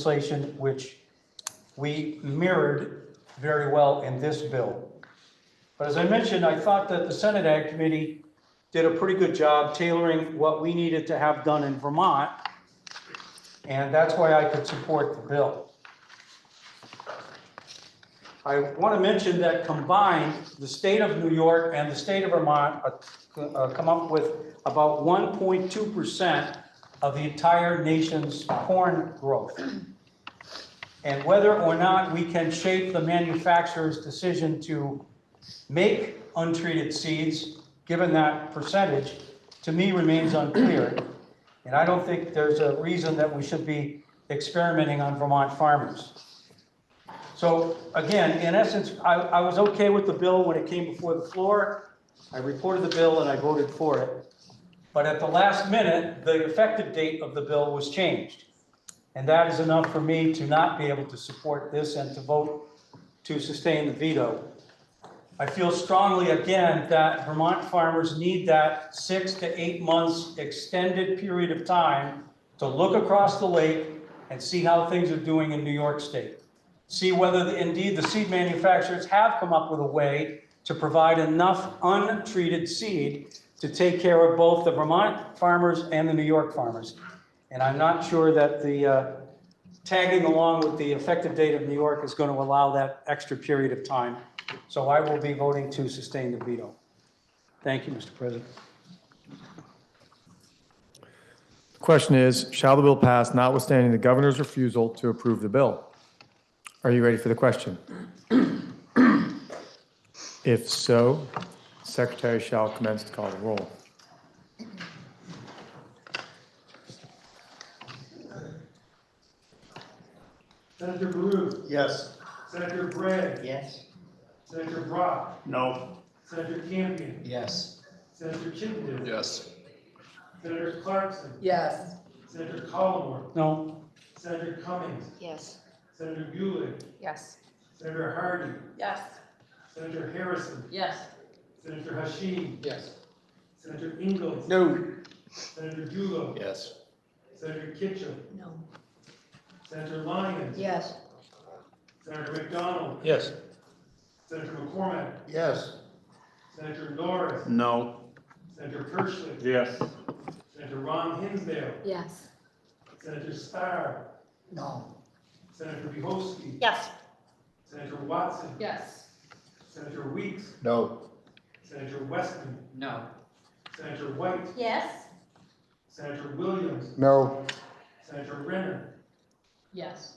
legislation which we mirrored very well in this bill. But as I mentioned, I thought that the Senate Ag Committee did a pretty good job tailoring what we needed to have done in Vermont, and that's why I could support the bill. I want to mention that combined, the state of New York and the state of Vermont come up with about 1.2% of the entire nation's corn growth. And whether or not we can shape the manufacturer's decision to make untreated seeds, given that percentage, to me remains unclear. And I don't think there's a reason that we should be experimenting on Vermont farmers. So again, in essence, I was okay with the bill when it came before the floor. I reported the bill and I voted for it. But at the last minute, the effective date of the bill was changed. And that is enough for me to not be able to support this and to vote to sustain the veto. I feel strongly, again, that Vermont farmers need that 6 to 8 months extended period of time to look across the lake and see how things are doing in New York State. See whether indeed the seed manufacturers have come up with a way to provide enough untreated seed to take care of both the Vermont farmers and the New York farmers. And I'm not sure that the tagging along with the effective date of New York is going to allow that extra period of time. So I will be voting to sustain the veto. Thank you, Mr. President. The question is, shall the bill pass notwithstanding the governor's refusal to approve the bill? Are you ready for the question? If so, the secretary shall commence to call the roll. Senator Baruch. Yes. Senator Bragg. Yes. Senator Brock. No. Senator Campion. Yes. Senator Chittenden. Yes. Senator Clarkson. Yes. Senator Collmore. No. Senator Cummings. Yes. Senator Gulick. Yes. Senator Hardy. Yes. Senator Harrison. Yes. Senator Hashim. Yes. Senator Ingalls. No. Senator Julo. Yes. Senator Kitchell. No. Senator Lyons. Yes. Senator McDonald. Yes. Senator McCormack. Yes. Senator Norris. No. Senator Kirschlich. Yes. Senator Ron Hinsdale. Yes. Senator Starr. No. Senator Bihowski. Yes. Senator Watson. Yes. Senator Weeks. No. Senator Westman. No. Senator White. Yes. Senator Williams. No. Senator Renner. Yes.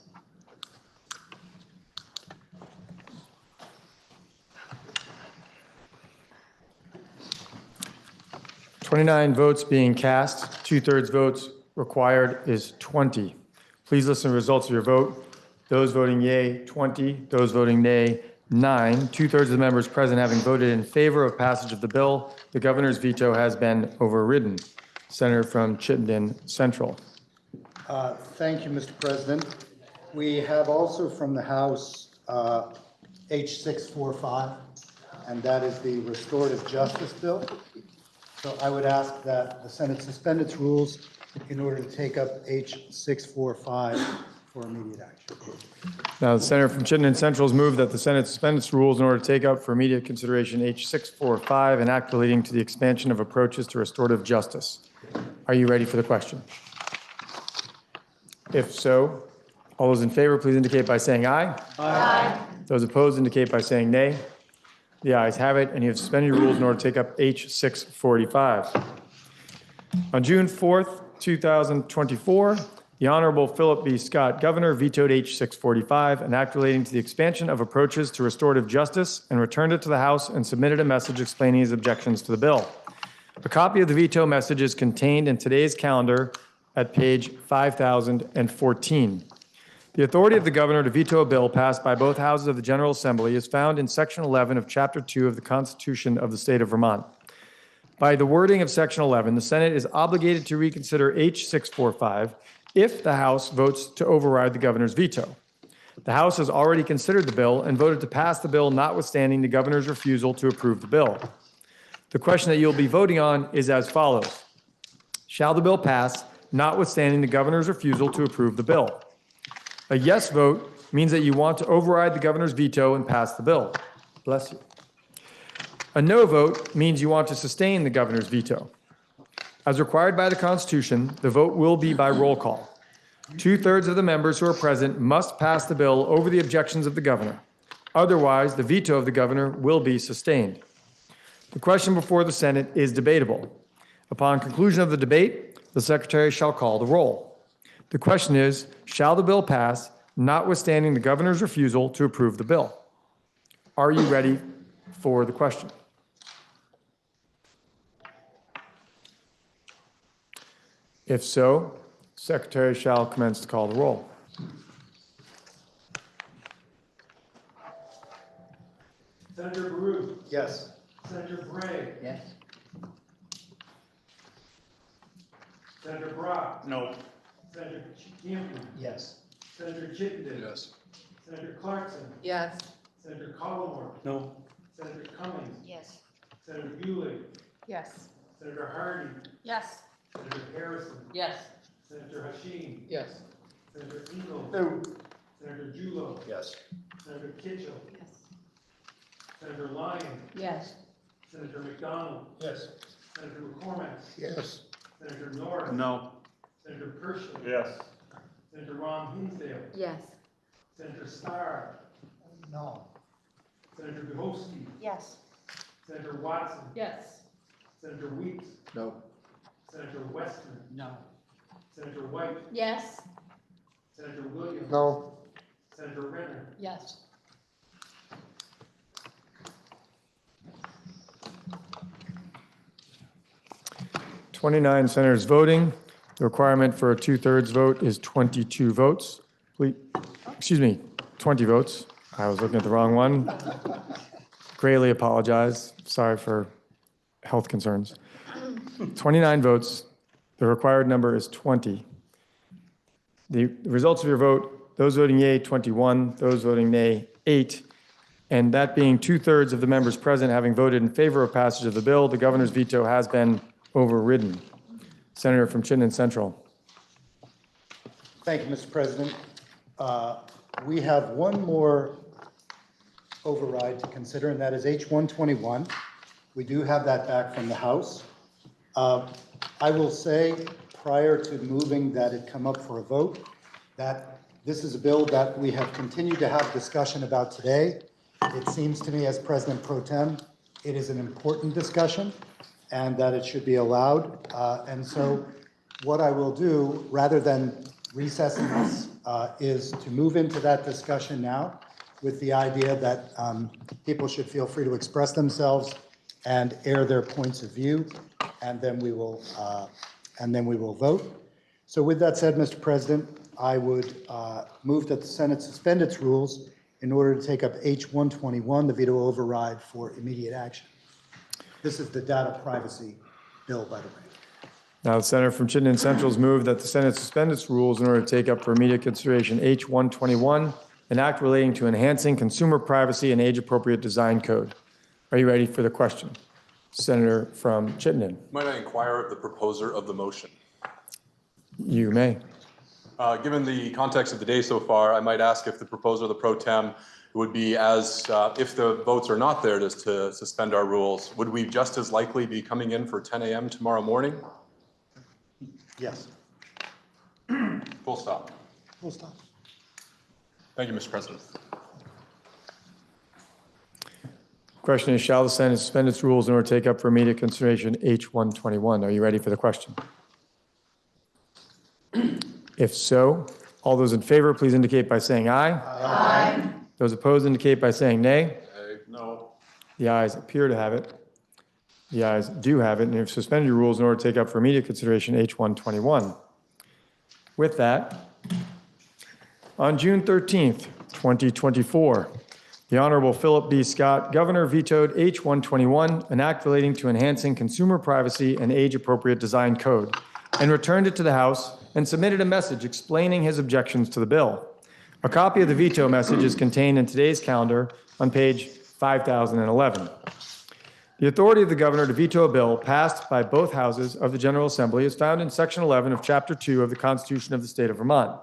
"29 votes being cast, 2/3 votes required is 20. Please listen to the results of your vote. Those voting yea, 20. Those voting nay, 9. 2/3 of the members present having voted in favor of passage of the bill, the governor's veto has been overridden. Senator from Chittenden Central. Thank you, Mr. President. We have also from the House H645, and that is the Restorative Justice Bill. So I would ask that the Senate suspend its rules in order to take up H645 for immediate action. Now, the senator from Chittenden Central has moved that the Senate suspend its rules in order to take up for immediate consideration H645, an act relating to the expansion of approaches to restorative justice. Are you ready for the question? If so, all those in favor, please indicate by saying aye. Aye. Those opposed indicate by saying nay. The ayes have it, and you have suspended your rules in order to take up H645. On June 4th, 2024, the Honorable Philip B. Scott, Governor, vetoed H645, an act relating to the expansion of approaches to restorative justice, and returned it to the House and submitted a message explaining his objections to the bill. A copy of the veto message is contained in today's calendar at page 5014. The authority of the governor to veto a bill passed by both houses of the General Assembly is found in Section 11 of Chapter 2 of the Constitution of the State of Vermont. By the wording of Section 11, the Senate is obligated to reconsider H645 if the House votes to override the governor's veto. The House has already considered the bill and voted to pass the bill notwithstanding the governor's refusal to approve the bill. The question that you'll be voting on is as follows. Shall the bill pass notwithstanding the governor's refusal to approve the bill? A yes vote means that you want to override the governor's veto and pass the bill. Bless you. A no vote means you want to sustain the governor's veto. As required by the Constitution, the vote will be by roll call. 2/3 of the members who are present must pass the bill over the objections of the governor. Otherwise, the veto of the governor will be sustained. The question before the Senate is debatable. Upon conclusion of the debate, the secretary shall call the roll. The question is, shall the bill pass, notwithstanding the governor's refusal to approve the bill? Are you ready for the question? If so, secretary shall commence to call the roll. Senator Baru. Yes. Senator Bray. Yes. Senator Brock. No. Senator Campion. Yes. Senator Chittenden. Yes. Senator Clarkson. Yes. Senator Collmore. No. Senator Cummings. Yes. Senator Bewley. Yes. Senator Hardy. Yes. Senator Harrison. Yes. Senator Hashim. Yes. Senator Engel. No. Senator Julo. Yes. Senator Kitchell. Yes. Senator Lyon. Yes. Senator McDonald. Yes. Senator McCormick. Yes. Senator Norris. No. Senator Pershing. Yes. Senator Ron Hinsdale. Yes. Senator Starr. No. Senator Duhovsky. Yes. Senator Watson. Yes. Senator Weeks. No. Senator Westman. No. Senator White. Yes. Senator Williams. No. Senator Renner. Yes. Twenty-nine senators voting. The requirement for a 2/3 vote is 22 votes. Please, excuse me, 20 votes. I was looking at the wrong one. Greatly apologize. Sorry for health concerns. 29 votes. The required number is 20. The results of your vote, those voting yea, 21, those voting nay, 8. And that being 2/3 of the members present having voted in favor of passage of the bill, the governor's veto has been overridden. Senator from Chittenden Central. Thank you, Mr. President. We have one more override to consider, and that is H-121. We do have that back from the House. I will say, prior to moving that it come up for a vote, that this is a bill that we have continued to have discussion about today. It seems to me, as President Pro Tem, it is an important discussion and that it should be allowed. And so what I will do, rather than recessing this, is to move into that discussion now with the idea that people should feel free to express themselves and air their points of view, and then we will vote. So with that said, Mr. President, I would move that the Senate suspend its rules in order to take up H-121, the veto override for immediate action. This is the data privacy bill, by the way. Now, the senator from Chittenden Central has moved that the Senate suspend its rules in order to take up for immediate consideration H-121, an act relating to enhancing consumer privacy and age-appropriate design code. Are you ready for the question? Senator from Chittenden. Might I inquire of the proposer of the motion? You may. Given the context of the day so far, I might ask if the proposer of the pro tem would be as, if the votes are not there just to suspend our rules, would we just as likely be coming in for 10 a.m. tomorrow morning? Yes. Full stop. Full stop. Thank you, Mr. President. Question is, shall the Senate suspend its rules in order to take up for immediate consideration H-121? Are you ready for the question? If so, all those in favor, please indicate by saying aye. Aye. Those opposed indicate by saying nay. No. The ayes appear to have it. The ayes do have it, and you've suspended your rules in order to take up for immediate consideration H-121. With that, on June 13th, 2024, the Honorable Philip B. Scott, Governor, vetoed H-121, an act relating to enhancing consumer privacy and age-appropriate design code, and returned it to the House and submitted a message explaining his objections to the bill. A copy of the veto message is contained in today's calendar on page 5011. The authority of the governor to veto a bill passed by both houses of the General Assembly is found in Section 11 of Chapter 2 of the Constitution of the State of Vermont.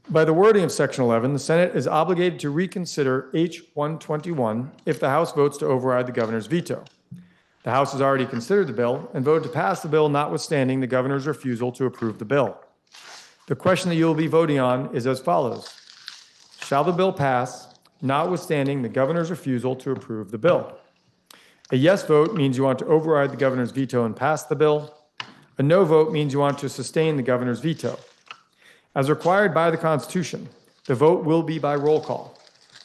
By the wording of Section 11, the Senate is obligated to reconsider H-121 if the House votes to override the governor's veto. The House has already considered the bill and voted to pass the bill notwithstanding the governor's refusal to approve the bill. The question that you will be voting on is as follows. Shall the bill pass notwithstanding the governor's refusal to approve the bill? A yes vote means you want to override the governor's veto and pass the bill. A no vote means you want to sustain the governor's veto. As required by the Constitution, the vote will be by roll call.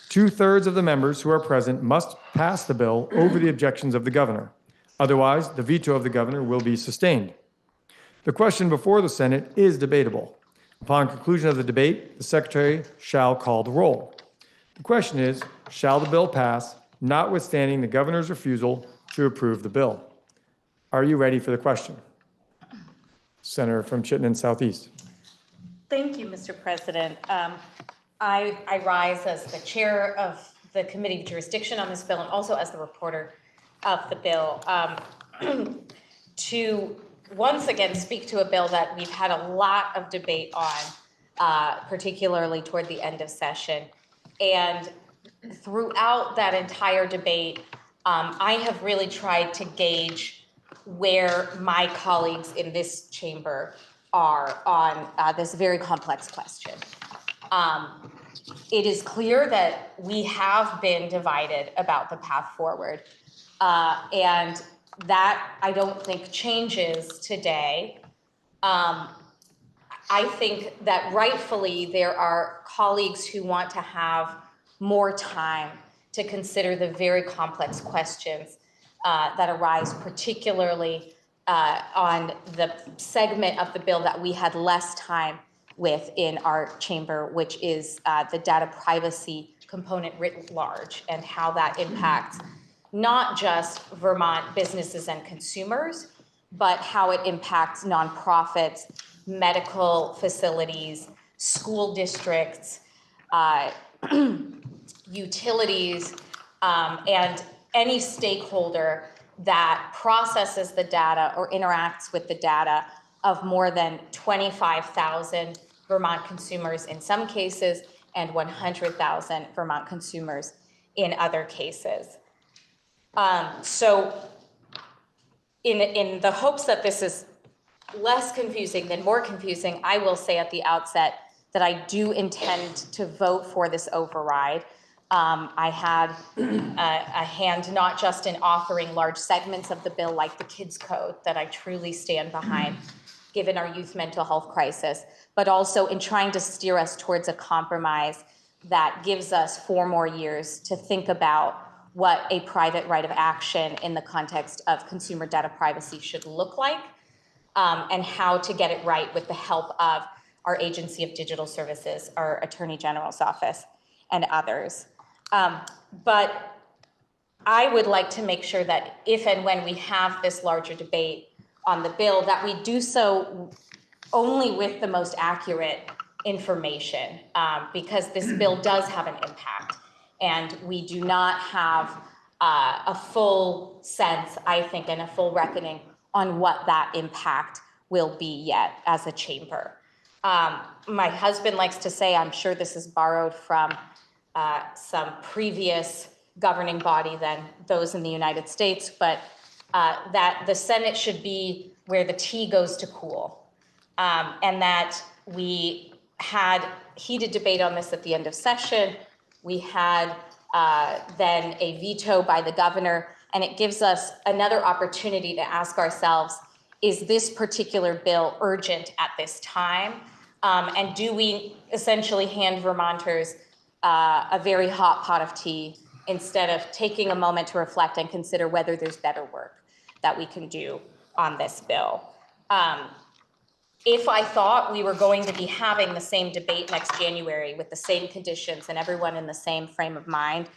2/3 of the members who are present must pass the bill over the objections of the governor. Otherwise, the veto of the governor will be sustained. The question before the Senate is debatable. Upon conclusion of the debate, the Secretary shall call the roll. The question is, shall the bill pass, notwithstanding the governor's refusal to approve the bill? Are you ready for the question? Senator from Chittenden Southeast. Thank you, Mr. President. I rise as the chair of the Committee of Jurisdiction on this bill and also as the reporter of the bill to once again speak to a bill that we've had a lot of debate on, particularly toward the end of session. And throughout that entire debate, I have really tried to gauge where my colleagues in this chamber are on this very complex question. It is clear that we have been divided about the path forward, and that I don't think changes today. I think that rightfully there are colleagues who want to have more time to consider the very complex questions that arise, particularly on the segment of the bill that we had less time with in our chamber, which is the data privacy component writ large and how that impacts not just Vermont businesses and consumers, but how it impacts nonprofits, medical facilities, school districts, utilities, and any stakeholder that processes the data or interacts with the data of more than 25,000 Vermont consumers in some cases and 100,000 Vermont consumers in other cases. So in the hopes that this is less confusing than more confusing, I will say at the outset that I do intend to vote for this override. I had a hand not just in authoring large segments of the bill like the kids code that I truly stand behind given our youth mental health crisis, but also in trying to steer us towards a compromise that gives us 4 more years to think about what a private right of action in the context of consumer data privacy should look like, and how to get it right with the help of our Agency of Digital Services, our Attorney General's office, and others. But I would like to make sure that if and when we have this larger debate on the bill, that we do so only with the most accurate information, because this bill does have an impact. And we do not have a full sense, I think, and a full reckoning on what that impact will be yet as a chamber. My husband likes to say, I'm sure this is borrowed from some previous governing body than those in the United States, but that the Senate should be where the tea goes to cool. And that we had heated debate on this at the end of session. We had then a veto by the governor, and it gives us another opportunity to ask ourselves, is this particular bill urgent at this time? And do we essentially hand Vermonters a very hot pot of tea instead of taking a moment to reflect and consider whether there's better work that we can do on this bill? If I thought we were going to be having the same debate next January with the same conditions and everyone in the same frame of mind,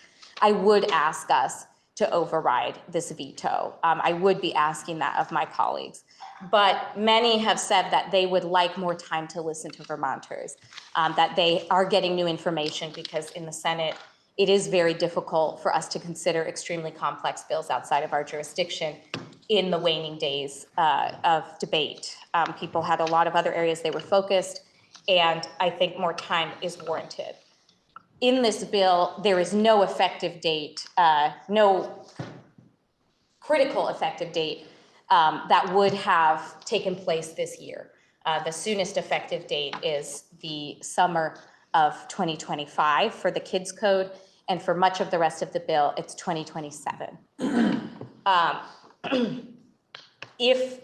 I would ask us to override this veto. I would be asking that of my colleagues. But many have said that they would like more time to listen to Vermonters, that they are getting new information because in the Senate, it is very difficult for us to consider extremely complex bills outside of our jurisdiction in the waning days of debate. People had a lot of other areas they were focused, and I think more time is warranted. In this bill, there is no effective date, no critical effective date that would have taken place this year. The soonest effective date is the summer of 2025 for the kids code, and for much of the rest of the bill, it's 2027. If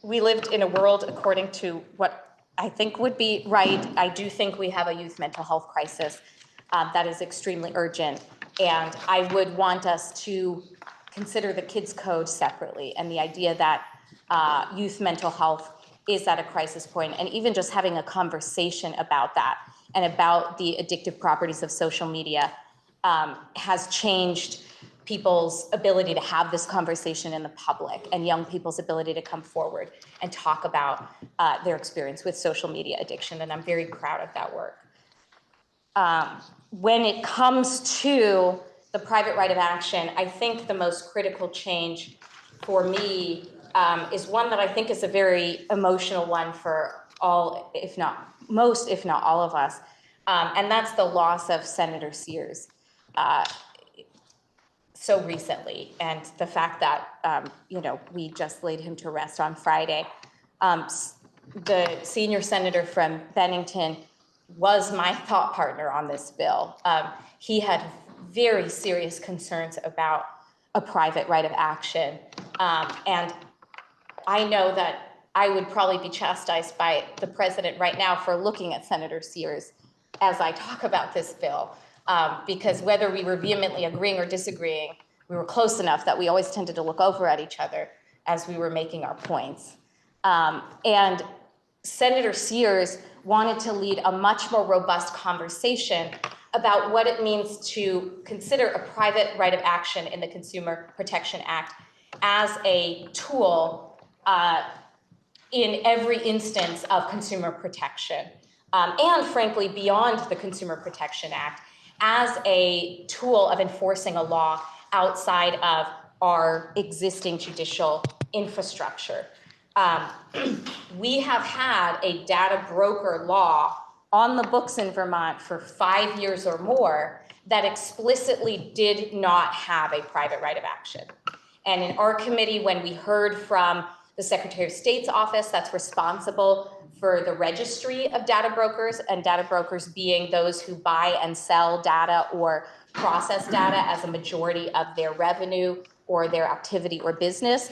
we lived in a world according to what I think would be right, I do think we have a youth mental health crisis that is extremely urgent, and I would want us to consider the kids code separately, and the idea that youth mental health is at a crisis point, and even just having a conversation about that and about the addictive properties of social media has changed people's ability to have this conversation in the public, and young people's ability to come forward and talk about their experience with social media addiction, and I'm very proud of that work. When it comes to the private right of action, I think the most critical change for me is one that I think is a very emotional one for all, if not most, if not all of us, and that's the loss of Senator Sears so recently, and the fact that we just laid him to rest on Friday. The senior senator from Bennington was my thought partner on this bill. He had very serious concerns about a private right of action, and I know that I would probably be chastised by the president right now for looking at Senator Sears as I talk about this bill, because whether we were vehemently agreeing or disagreeing, we were close enough that we always tended to look over at each other as we were making our points. And Senator Sears wanted to lead a much more robust conversation about what it means to consider a private right of action in the Consumer Protection Act as a tool in every instance of consumer protection, and frankly, beyond the Consumer Protection Act, as a tool of enforcing a law outside of our existing judicial infrastructure. We have had a data broker law on the books in Vermont for 5 years or more that explicitly did not have a private right of action. And in our committee, when we heard from the Secretary of State's office that's responsible for the registry of data brokers, and data brokers being those who buy and sell data or process data as a majority of their revenue or their activity or business,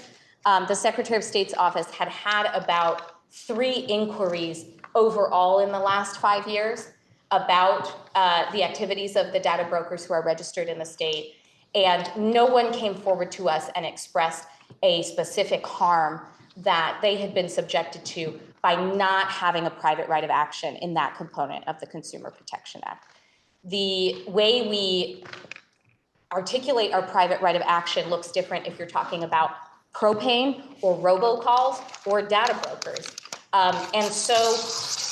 the Secretary of State's office had had about 3 inquiries overall in the last 5 years about the activities of the data brokers who are registered in the state, and no one came forward to us and expressed a specific harm that they had been subjected to by not having a private right of action in that component of the Consumer Protection Act. The way we articulate our private right of action looks different if you're talking about propane or robocalls or data brokers. And so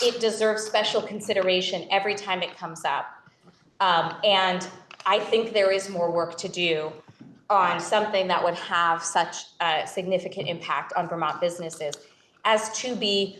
it deserves special consideration every time it comes up. And I think there is more work to do on something that would have such a significant impact on Vermont businesses as to be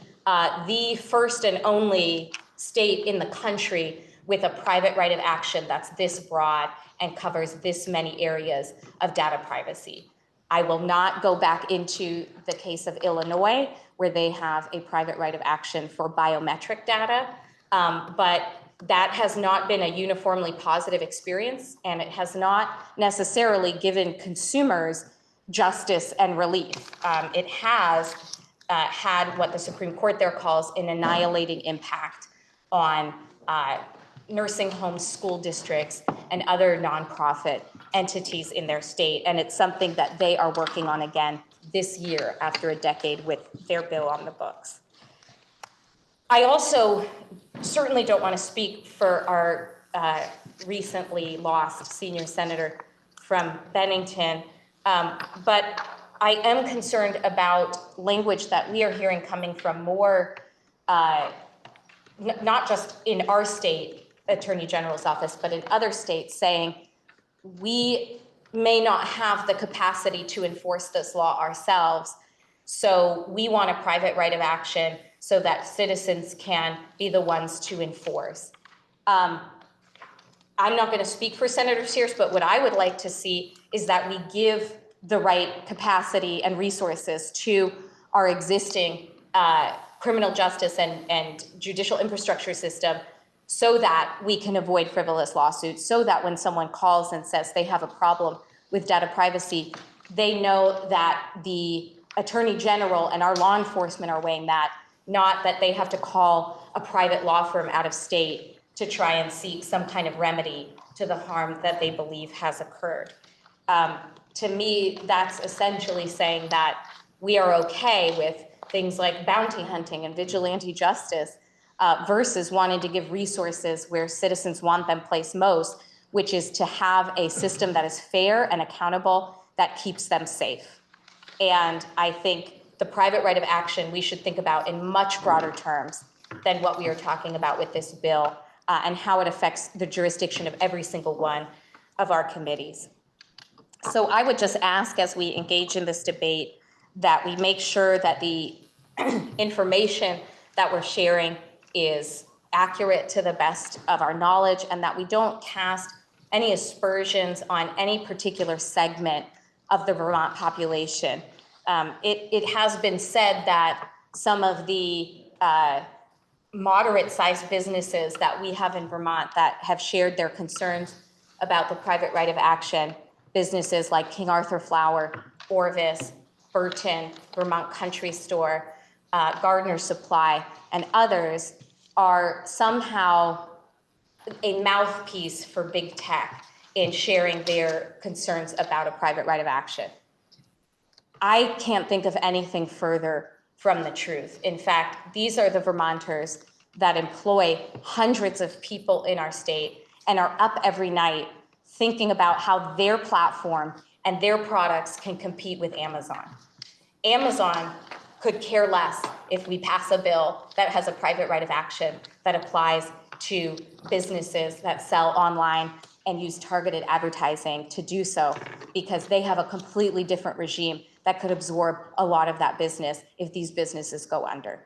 the first and only state in the country with a private right of action that's this broad and covers this many areas of data privacy. I will not go back into the case of Illinois, where they have a private right of action for biometric data, but that has not been a uniformly positive experience, and it has not necessarily given consumers justice and relief. It has had what the Supreme Court there calls an annihilating impact on nursing homes, school districts, and other nonprofit entities in their state, and it's something that they are working on again this year after a decade with their bill on the books. I also certainly don't want to speak for our recently lost senior senator from Bennington, but I am concerned about language that we are hearing coming from more, not just in our state Attorney General's office, but in other states, saying we may not have the capacity to enforce this law ourselves, so we want a private right of action so that citizens can be the ones to enforce. I'm not going to speak for Senator Sears, but what I would like to see is that we give the right capacity and resources to our existing criminal justice and judicial infrastructure system so that we can avoid frivolous lawsuits, so that when someone calls and says they have a problem with data privacy, they know that the Attorney General and our law enforcement are weighing that, not that they have to call a private law firm out of state to try and seek some kind of remedy to the harm that they believe has occurred. To me, that's essentially saying that we are okay with things like bounty hunting and vigilante justice versus wanting to give resources where citizens want them placed most, which is to have a system that is fair and accountable that keeps them safe. And I think the private right of action we should think about in much broader terms than what we are talking about with this bill and how it affects the jurisdiction of every single one of our committees. So I would just ask, as we engage in this debate, that we make sure that the information that we're sharing is accurate to the best of our knowledge, and that we don't cast any aspersions on any particular segment of the Vermont population. It has been said that some of the moderate-sized businesses that we have in Vermont that have shared their concerns about the private right of action, businesses like King Arthur Flour, Orvis, Burton, Vermont Country Store, Gardner Supply, and others, are somehow a mouthpiece for big tech in sharing their concerns about a private right of action. I can't think of anything further from the truth. In fact, these are the Vermonters that employ hundreds of people in our state and are up every night thinking about how their platform and their products can compete with Amazon. Amazon could care less if we pass a bill that has a private right of action that applies to businesses that sell online and use targeted advertising to do so, because they have a completely different regime that could absorb a lot of that business if these businesses go under.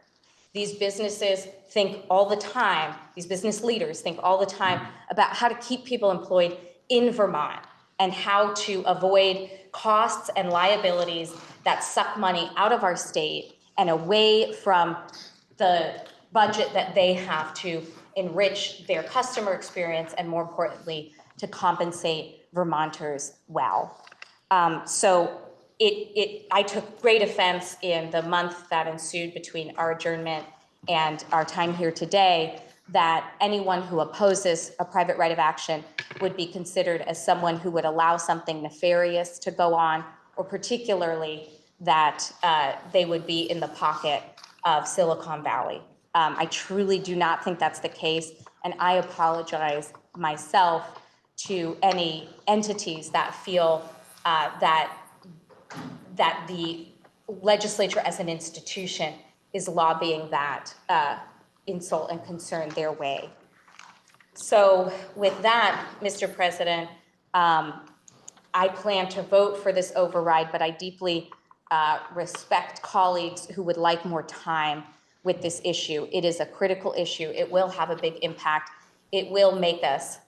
These businesses think all the time, these business leaders think all the time about how to keep people employed in Vermont and how to avoid costs and liabilities that suck money out of our state and away from the budget that they have to enrich their customer experience and, more importantly, to compensate Vermonters well. So I took great offense in the month that ensued between our adjournment and our time here today that anyone who opposes a private right of action would be considered as someone who would allow something nefarious to go on, or particularly that they would be in the pocket of Silicon Valley. I truly do not think that's the case, and I apologize myself to any entities that feel that the legislature as an institution is lobbying that insult and concern their way. So with that, Mr. President, I plan to vote for this override, but I deeply respect colleagues who would like more time with this issue. It is a critical issue. It will have a big impact. It will make us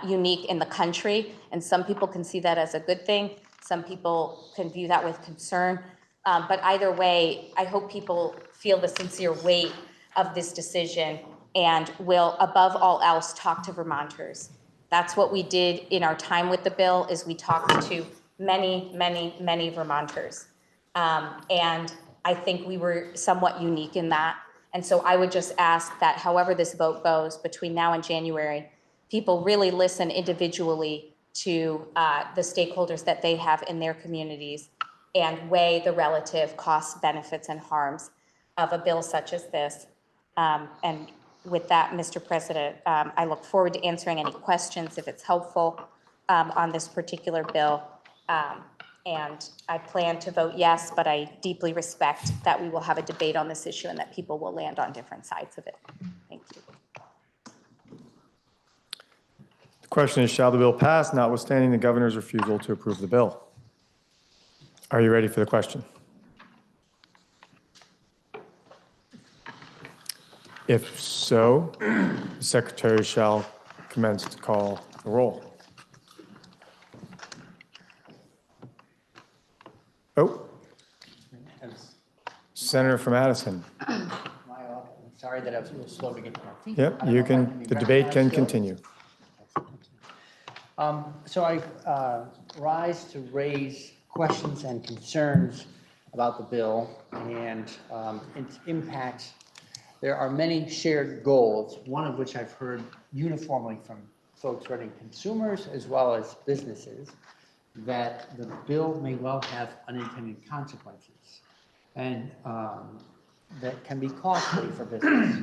unique in the country, and some people can see that as a good thing. Some people can view that with concern. But either way, I hope people feel the sincere weight of this decision and will, above all else, talk to Vermonters. That's what we did in our time with the bill, is we talked to many, many, many Vermonters. And I think we were somewhat unique in that. And so I would just ask that however this vote goes between now and January, people really listen individually to the stakeholders that they have in their communities and weigh the relative costs, benefits, and harms of a bill such as this. And with that, Mr. President, I look forward to answering any questions if it's helpful on this particular bill. And I plan to vote yes, but I deeply respect that we will have a debate on this issue and that people will land on different sides of it. Thank you. The question is, shall the bill pass, notwithstanding the governor's refusal to approve the bill? Are you ready for the question? If so, the secretary shall commence to call the roll. Oh, Senator from Addison. Sorry that I was a little slow to get to my feet. Yep, I don't you know if I can, be the debate can recognized still. continue. So I rise to raise questions and concerns about the bill and its impacts. There are many shared goals, one of which I've heard uniformly from folks running consumers as well as businesses, that the bill may well have unintended consequences and that can be costly for business.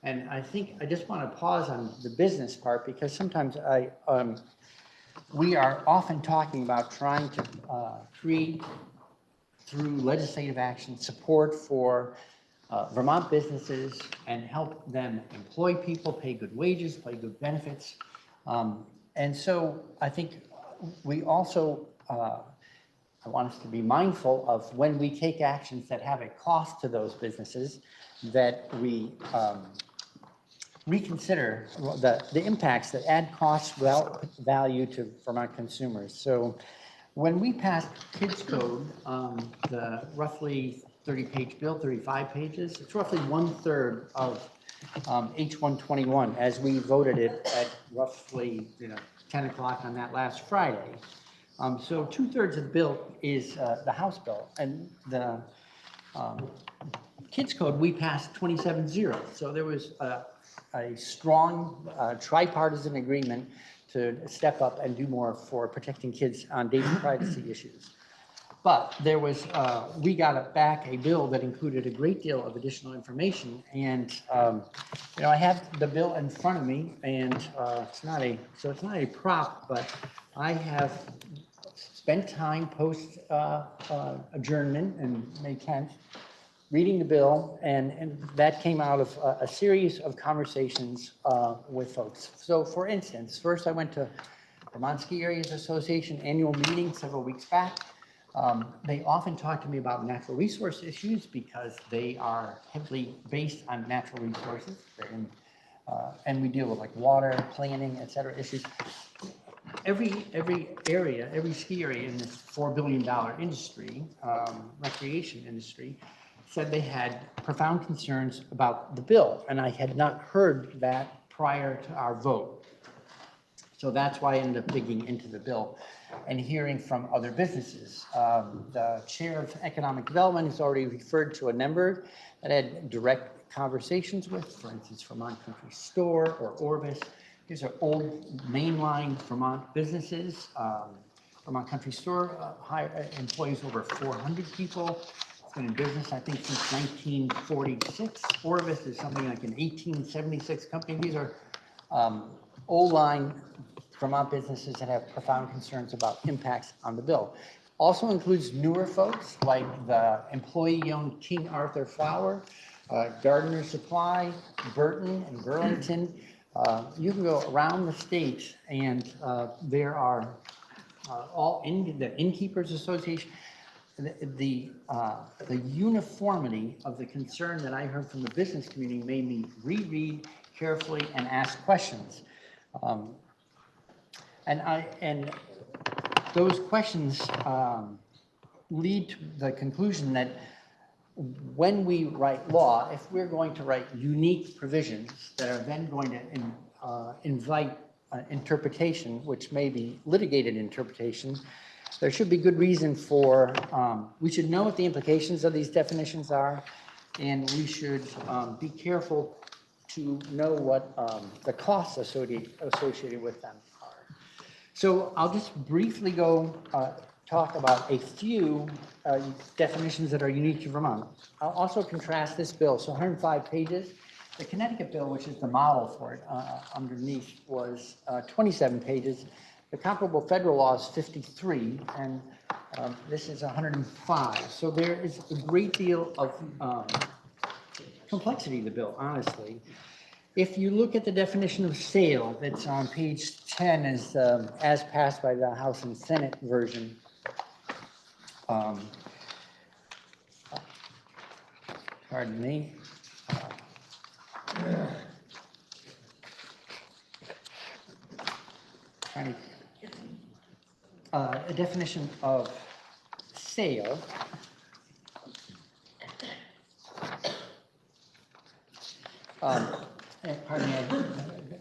And I think I just want to pause on the business part because sometimes we are often talking about trying to create through legislative action support for Vermont businesses and help them employ people, pay good wages, pay good benefits. And so I think we also, I want us to be mindful of when we take actions that have a cost to those businesses, that we reconsider the impacts that add cost without value to Vermont consumers. So when we passed Kids Code, the roughly 30-page bill, 35 pages, it's roughly 1/3 of H121 as we voted it at roughly 10 o'clock on that last Friday. So 2/3 of the bill is the House bill, and the Kids Code we passed 27-0. So there was a strong tripartisan agreement to step up and do more for protecting kids on data privacy issues. But there was, we got back a bill that included a great deal of additional information. And, I have the bill in front of me, and it's not a prop, but I have spent time post adjournment and May 10th reading the bill, and that came out of a series of conversations with folks. So for instance, first I went to Vermont Ski Areas Association annual meeting several weeks back. They often talk to me about natural resource issues because they are heavily based on natural resources. And we deal with like water, planning, et cetera, issues. Every area, every ski area in this $4 billion industry, recreation industry, said they had profound concerns about the bill, and I had not heard that prior to our vote. So that's why I ended up digging into the bill and hearing from other businesses. The chair of economic development has already referred to a number that I had direct conversations with, for instance, Vermont Country Store or Orbis. These are old mainline Vermont businesses. Vermont Country Store employs over 400 people. It's been in business, I think, since 1946. Orbis is something like an 1876 company. These are old line Vermont businesses that have profound concerns about impacts on the bill. Also includes newer folks like the employee-owned King Arthur Flour, Gardner Supply, Burton and Burlington. You can go around the state and there are the Innkeepers Association. The uniformity of the concern that I heard from the business community made me reread carefully and ask questions. And those questions lead to the conclusion that when we write law, if we're going to write unique provisions that are then going to invite interpretation, which may be litigated interpretation, there should be good reason for, we should know what the implications of these definitions are, and we should be careful to know what the costs associated with them are. So I'll just briefly go talk about a few definitions that are unique to Vermont. I'll also contrast this bill, so 105 pages. The Connecticut bill, which is the model for it underneath, was 27 pages. The comparable federal law is 53, and this is 105. So there is a great deal of complexity to the bill, honestly. If you look at the definition of sale that's on page 10 as passed by the House and Senate version, pardon me, A definition of sale. Pardon me,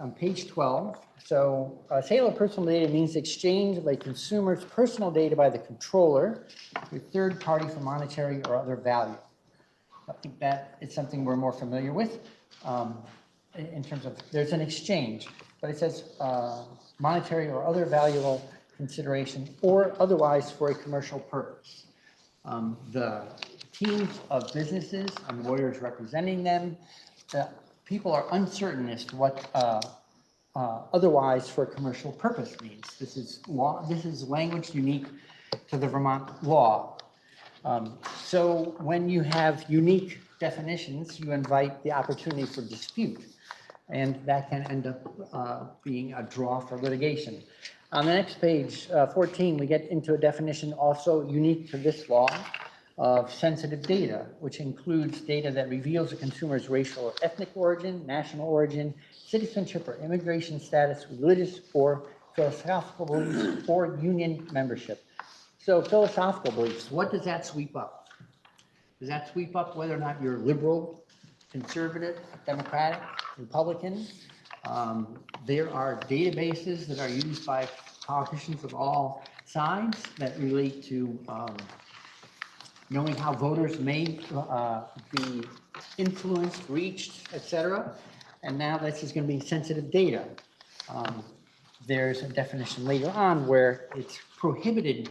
on page 12. So sale of personal data means exchange of a consumer's personal data by the controller to a third party for monetary or other value. I think that is something we're more familiar with in terms of there's an exchange, but it says monetary or other valuable consideration or otherwise for a commercial purpose. The teams of businesses and lawyers representing them, people are uncertain as to what otherwise for a commercial purpose means. This is law. This is language unique to the Vermont law. So when you have unique definitions, you invite the opportunity for dispute, and that can end up being a draw for litigation. On the next page, 14, we get into a definition also unique to this law of sensitive data, which includes data that reveals a consumer's racial or ethnic origin, national origin, citizenship or immigration status, religious or philosophical beliefs, or union membership. So philosophical beliefs, what does that sweep up? Does that sweep up whether or not you're liberal, conservative, Democratic, Republican? There are databases that are used by politicians of all sides that relate to knowing how voters may be influenced, reached, etc. And now this is going to be sensitive data. There's a definition later on where it's prohibited,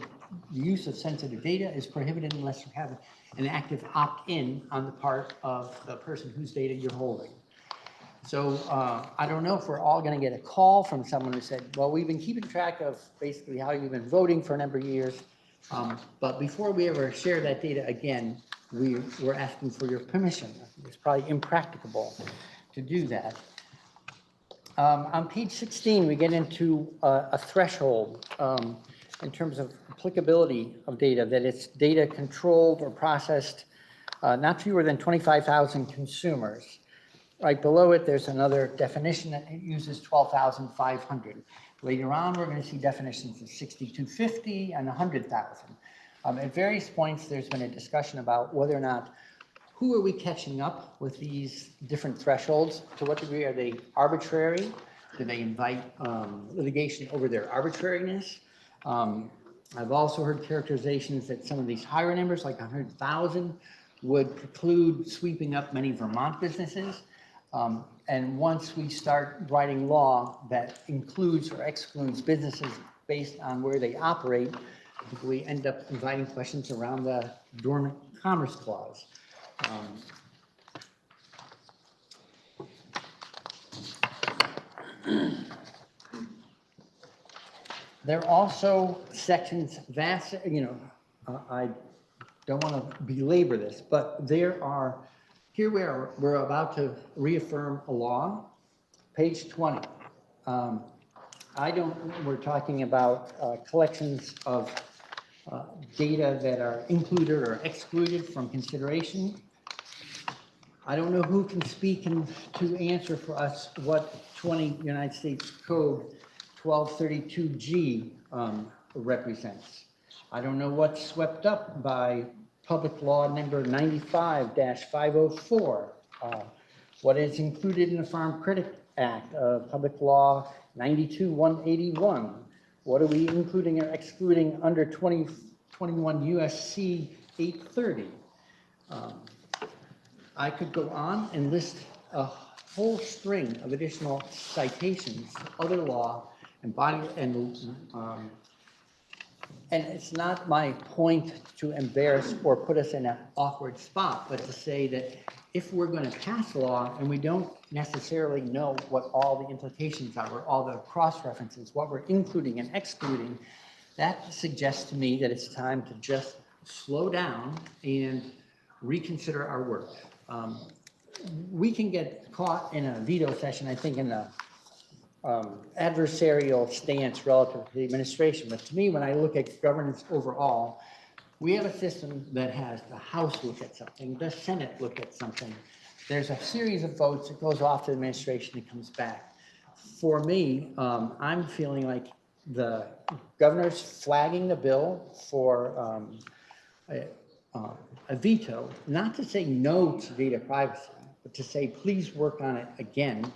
the use of sensitive data is prohibited unless you have an active opt-in on the part of the person whose data you're holding. So I don't know if we're all going to get a call from someone who said, well, we've been keeping track of basically how you've been voting for a number of years. But before we ever share that data again, we're asking for your permission. It's probably impracticable to do that. On page 16, we get into a threshold in terms of applicability of data, that it's data controlled or processed not fewer than 25,000 consumers. Right below it, there's another definition that uses 12,500. Later on, we're going to see definitions of 6,250 and 100,000. At various points, there's been a discussion about whether or not, who are we catching up with these different thresholds? To what degree are they arbitrary? Do they invite litigation over their arbitrariness? I've also heard characterizations that some of these higher numbers, like 100,000, would preclude sweeping up many Vermont businesses. And once we start writing law that includes or excludes businesses based on where they operate, we end up inviting questions around the Dormant Commerce Clause. There are also sections, I don't want to belabor this, but there are, here we're about to reaffirm a law, page 20. We're talking about collections of data that are included or excluded from consideration. I don't know who can speak to answer for us what 20 United States Code 1232G represents. I don't know what's swept up by Public Law number 95-504, what is included in the Farm Credit Act, Public Law 92-181. What are we including or excluding under 2021 USC 830? I could go on and list a whole string of additional citations, other law, and it's not my point to embarrass or put us in an awkward spot, but to say that if we're going to pass a law and we don't necessarily know what all the implications are, or all the cross-references, what we're including and excluding, that suggests to me that it's time to just slow down and reconsider our work. We can get caught in a veto session, I think, in the adversarial stance relative to the administration. But to me, when I look at governance overall, we have a system that has the House look at something, the Senate look at something, there's a series of votes, it goes off to the administration, it comes back. For me, I'm feeling like the governor's flagging the bill for a veto, not to say no to data privacy, but to say, please work on it again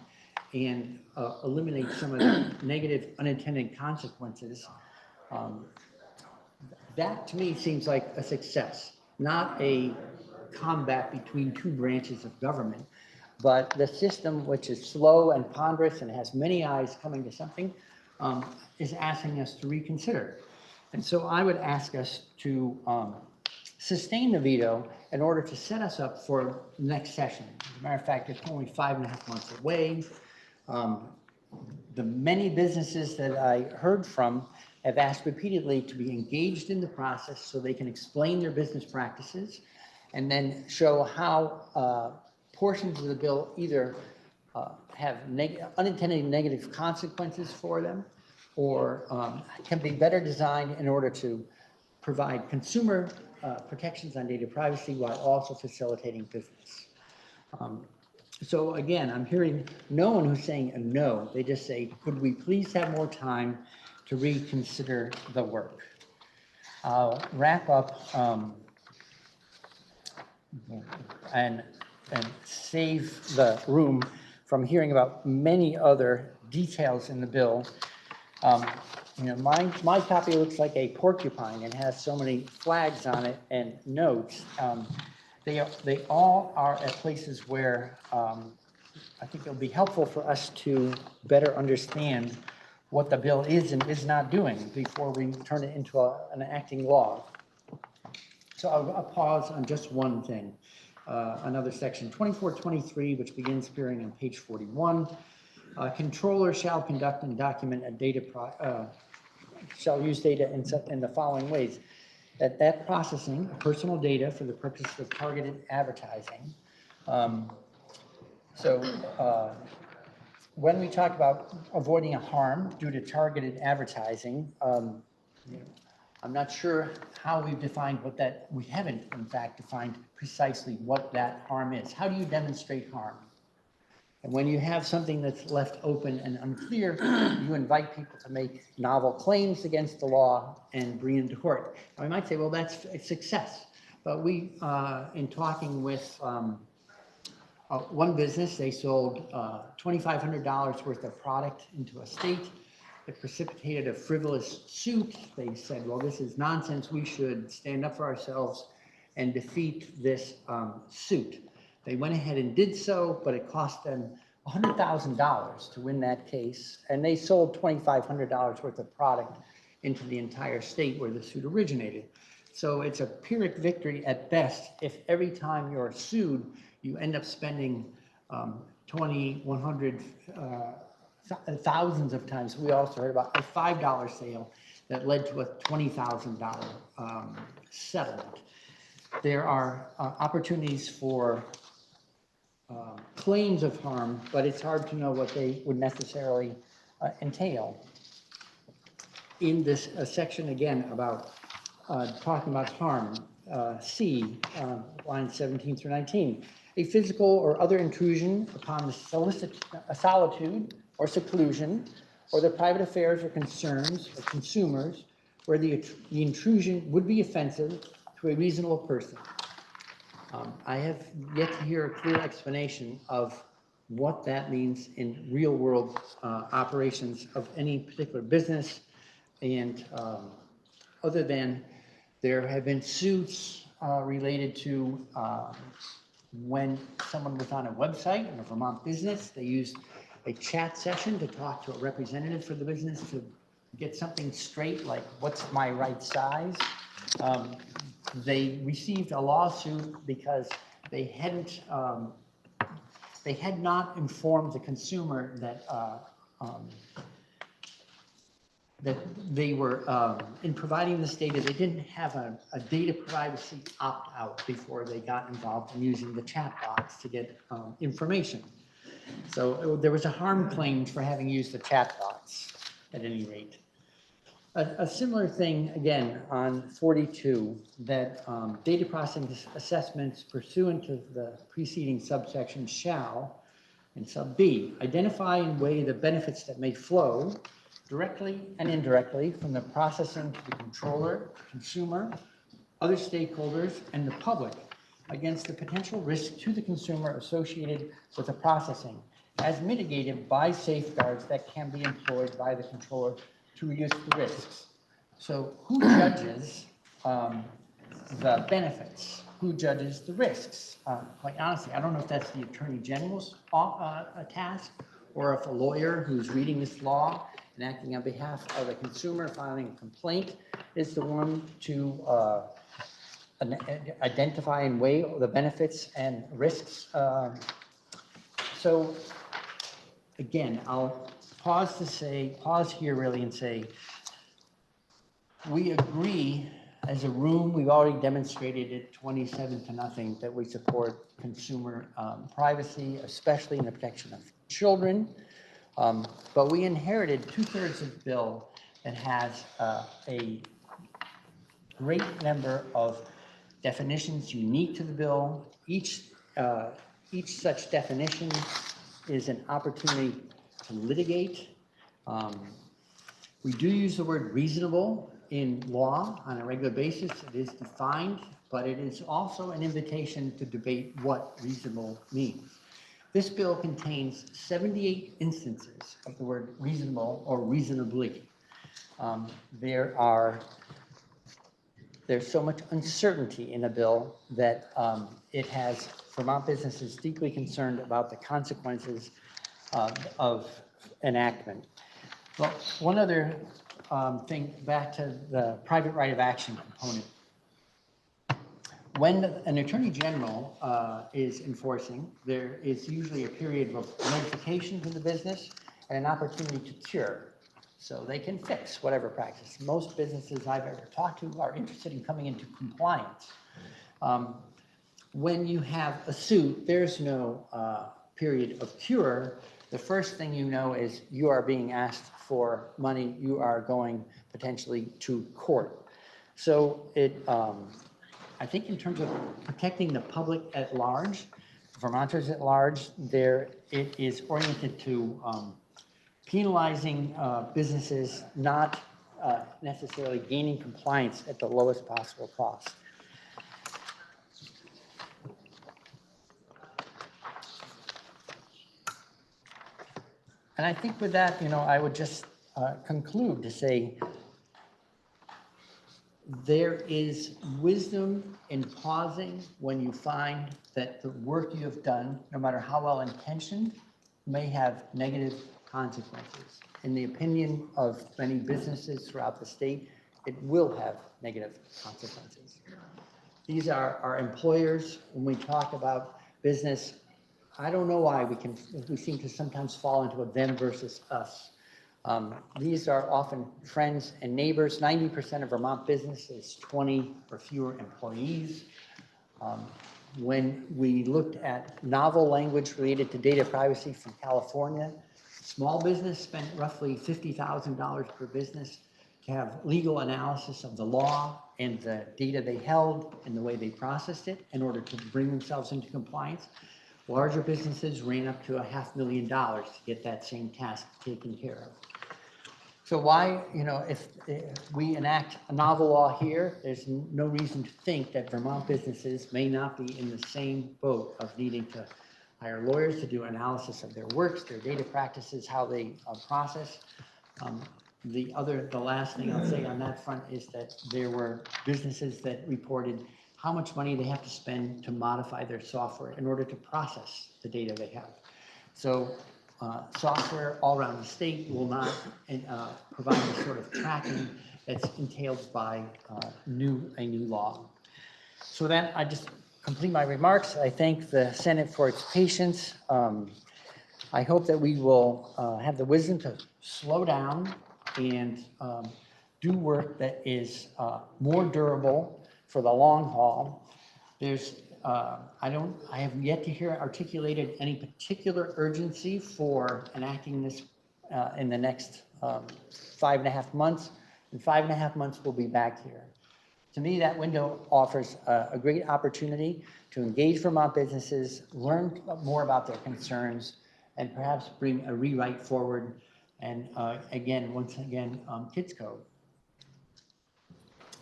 and eliminate some of the negative unintended consequences. That to me seems like a success, not a combat between two branches of government, but the system, which is slow and ponderous and has many eyes coming to something, is asking us to reconsider. And so I would ask us to sustain the veto in order to set us up for the next session. As a matter of fact, it's only 5.5 months away. The many businesses that I heard from have asked repeatedly to be engaged in the process so they can explain their business practices and then show how portions of the bill either have unintended negative consequences for them or can be better designed in order to provide consumer protections on data privacy while also facilitating business. So again, I'm hearing no one who's saying a no. They just say, could we please have more time to reconsider the work? I'll wrap up and save the room from hearing about many other details in the bill. You know, my copy looks like a porcupine and has so many flags on it and notes. They all are at places where I think it'll be helpful for us to better understand what the bill is and is not doing before we turn it into an acting law. So I'll pause on just one thing. Another section, 2423, which begins appearing on page 41. Controller shall conduct and document a data shall use data in the following ways. That processing of personal data for the purpose of targeted advertising. When we talk about avoiding a harm due to targeted advertising, I'm not sure how we've defined what that, we haven't in fact defined precisely what that harm is. How do you demonstrate harm? And when you have something that's left open and unclear, you invite people to make novel claims against the law and bring them to court. Now, we might say, well, that's a success. But we, in talking with one business, they sold $2,500 worth of product into a state. It precipitated a frivolous suit. They said, well, this is nonsense. We should stand up for ourselves and defeat this suit. They went ahead and did so, but it cost them $100,000 to win that case. And they sold $2,500 worth of product into the entire state where the suit originated. So it's a Pyrrhic victory at best if every time you're sued, you end up spending 20, 100, thousands of times. We also heard about a $5 sale that led to a $20,000 settlement. There are opportunities for claims of harm, but it's hard to know what they would necessarily entail. In this section again about talking about harm, C, lines 17 through 19, a physical or other intrusion upon the solitude or seclusion or the private affairs or concerns of consumers where the intrusion would be offensive to a reasonable person. I have yet to hear a clear explanation of what that means in real world operations of any particular business. And other than there have been suits related to when someone was on a website in a Vermont business, they used a chat session to talk to a representative for the business to get something straight, like what's my right size. They received a lawsuit because they had not informed the consumer that that they were, in providing this data, they didn't have a data privacy opt-out before they got involved in using the chat box to get information. So there was a harm claimed for having used the chat box at any rate. A similar thing, again, on 42, that data processing assessments pursuant to the preceding subsection shall, and sub B, identify and weigh the benefits that may flow directly and indirectly from the processing to the controller, consumer, other stakeholders, and the public against the potential risk to the consumer associated with the processing, as mitigated by safeguards that can be employed by the controller to reduce the risks. So who judges the benefits? Who judges the risks? Quite honestly, I don't know if that's the Attorney General's task, or if a lawyer who's reading this law and acting on behalf of the consumer filing a complaint is the one to identify and weigh the benefits and risks. So again, I'll pause here really and say, we agree as a room, we've already demonstrated it 27-0 that we support consumer privacy, especially in the protection of children. But we inherited 2/3 of the bill that has a great number of definitions unique to the bill. Each such definition is an opportunity to litigate. We do use the word reasonable in law on a regular basis. It is defined, but it is also an invitation to debate what reasonable means. This bill contains 78 instances of the word reasonable or reasonably. There's so much uncertainty in a bill that it has Vermont businesses deeply concerned about the consequences of enactment. Well, one other thing, back to the private right of action component. When an attorney general is enforcing, there is usually a period of notification to the business and an opportunity to cure. So they can fix whatever practice. Most businesses I've ever talked to are interested in coming into compliance. When you have a suit, there's no period of cure. The first thing you know is you are being asked for money. You are going potentially to court. So I think in terms of protecting the public at large, Vermonters at large, it is oriented to penalizing businesses, not necessarily gaining compliance at the lowest possible cost. And I think with that, I would just conclude to say there is wisdom in pausing when you find that the work you have done, no matter how well intentioned, may have negative consequences. In the opinion of many businesses throughout the state, it will have negative consequences. These are our employers. When we talk about business, I don't know why we seem to sometimes fall into a them versus us. These are often friends and neighbors. 90% of Vermont business is 20 or fewer employees. When we looked at novel language related to data privacy from California, small business spent roughly $50,000 per business to have legal analysis of the law and the data they held and the way they processed it in order to bring themselves into compliance. Larger businesses ran up to $500,000 to get that same task taken care of. So why, if we enact a novel law here, there's no reason to think that Vermont businesses may not be in the same boat of needing to hire lawyers to do analysis of their works, their data practices, how they process. The last thing I'll say on that front is that there were businesses that reported how much money they have to spend to modify their software in order to process the data they have. So software all around the state will not provide the sort of tracking that's entailed by a new law. So that I just complete my remarks. I thank the Senate for its patience. I hope that we will have the wisdom to slow down and do work that is more durable for the long haul. I have yet to hear articulated any particular urgency for enacting this in the next 5.5 months. In 5.5 months, we'll be back here. To me, that window offers a great opportunity to engage Vermont businesses, learn more about their concerns, and perhaps bring a rewrite forward. And once again, kids code.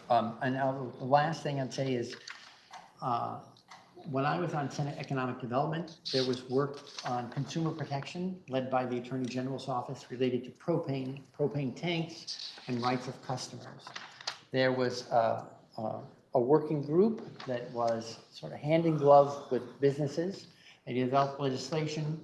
And now the last thing I'd say is, when I was on Senate Economic Development, there was work on consumer protection led by the Attorney General's office related to propane tanks, and rights of customers. There was a working group that was sort of hand in glove with businesses. They developed legislation,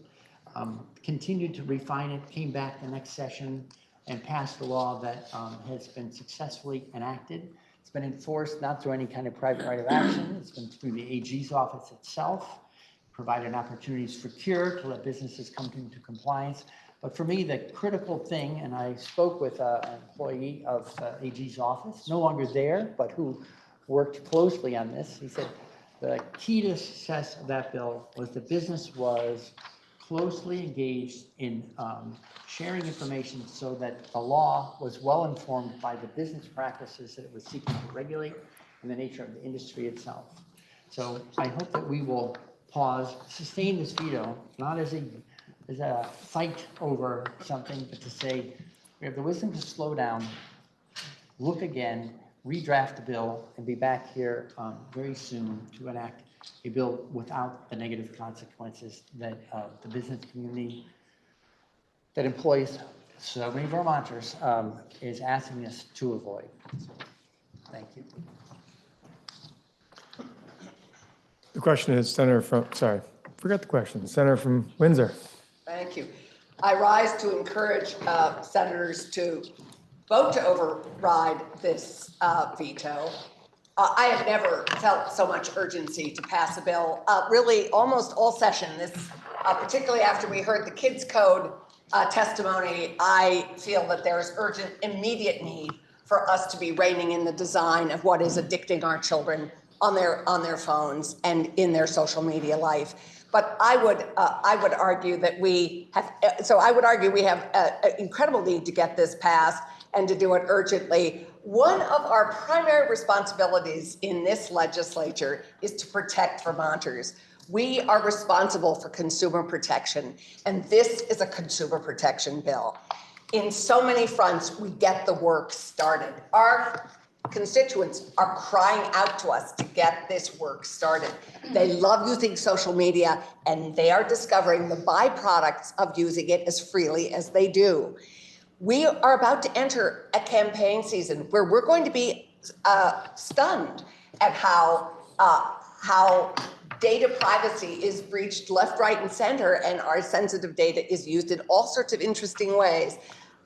continued to refine it, came back the next session and passed a law that has been successfully enacted. It's been enforced not through any kind of private right of action. It's been through the AG's office itself, provided opportunities for cure to let businesses come into compliance. But for me, the critical thing, and I spoke with an employee of the AG's office, no longer there, but who worked closely on this. He said the key to success of that bill was the business was closely engaged in sharing information so that the law was well informed by the business practices that it was seeking to regulate and the nature of the industry itself. So I hope that we will pause, sustain this veto, not as a fight over something, but to say we have the wisdom to slow down, look again, redraft the bill, and be back here very soon to enact a bill without the negative consequences that the business community that employs so many Vermonters is asking us to avoid. Thank you. The question is Senator from, sorry, forgot the question. Senator from Windsor. Thank you. I rise to encourage senators to vote to override this veto. I have never felt so much urgency to pass a bill, really almost all session. This, particularly after we heard the kids code testimony, I feel that there's urgent, immediate need for us to be reining in the design of what is addicting our children on their phones and in their social media life. But I would argue that we have. So I would argue we have an incredible need to get this passed and to do it urgently. One of our primary responsibilities in this legislature is to protect Vermonters. We are responsible for consumer protection, and this is a consumer protection bill. In so many fronts, we get the work started. Our constituents are crying out to us to get this work started. They love using social media, and they are discovering the byproducts of using it as freely as they do. We are about to enter a campaign season where we're going to be stunned at how data privacy is breached left, right, and center, and our sensitive data is used in all sorts of interesting ways.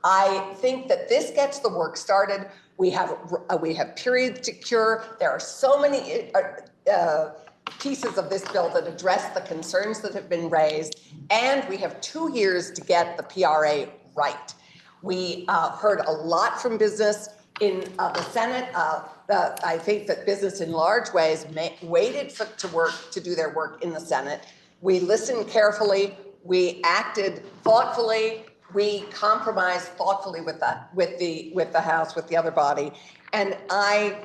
I think that this gets the work started. We have periods to cure. There are so many pieces of this bill that address the concerns that have been raised, and we have 2 years to get the PRA right. We heard a lot from business in the Senate. I think that business in large ways waited to do their work in the Senate. We listened carefully. We acted thoughtfully. We compromised thoughtfully with the House, with the other body. And I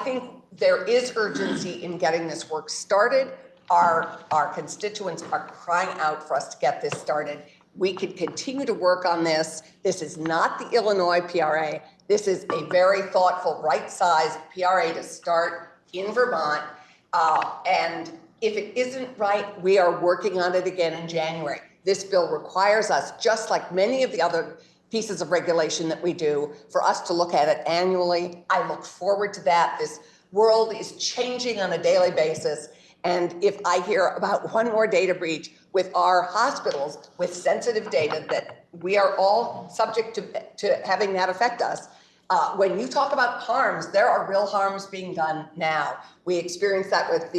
think there is urgency in getting this work started. Our constituents are crying out for us to get this started. We can continue to work on this. This is not the Illinois PRA. This is a very thoughtful, right-sized PRA to start in Vermont. And if it isn't right, we are working on it again in January. This bill requires us, just like many of the other pieces of regulation that we do, for us to look at it annually. I look forward to that. This world is changing on a daily basis. And if I hear about one more data breach with our hospitals with sensitive data that we are all subject to having that affect us, when you talk about harms, there are real harms being done now. We experienced that with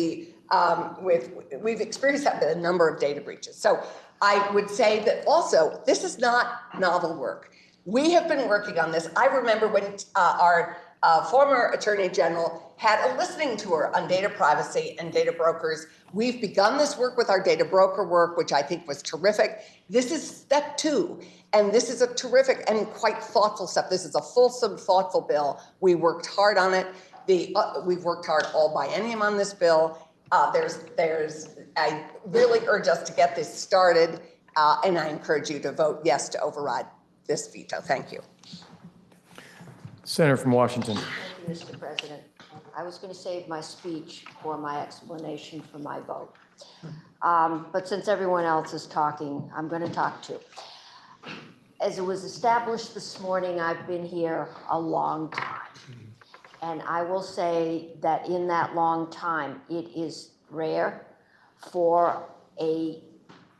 we've experienced that with a number of data breaches. So I would say that also, this is not novel work. We have been working on this. I remember when our former Attorney General had a listening tour on data privacy and data brokers. We've begun this work with our data broker work, which I think was terrific. This is step 2. And this is a terrific and quite thoughtful step. This is a fulsome, thoughtful bill. We worked hard on it. We've worked hard all biennium on this bill. I really urge us to get this started, and I encourage you to vote yes to override this veto. Thank you. Senator from Washington. Thank you, Mr. President. I was going to save my speech for my explanation for my vote. But since everyone else is talking, I'm going to talk too. As it was established this morning, I've been here a long time. And I will say that in that long time, it is rare for a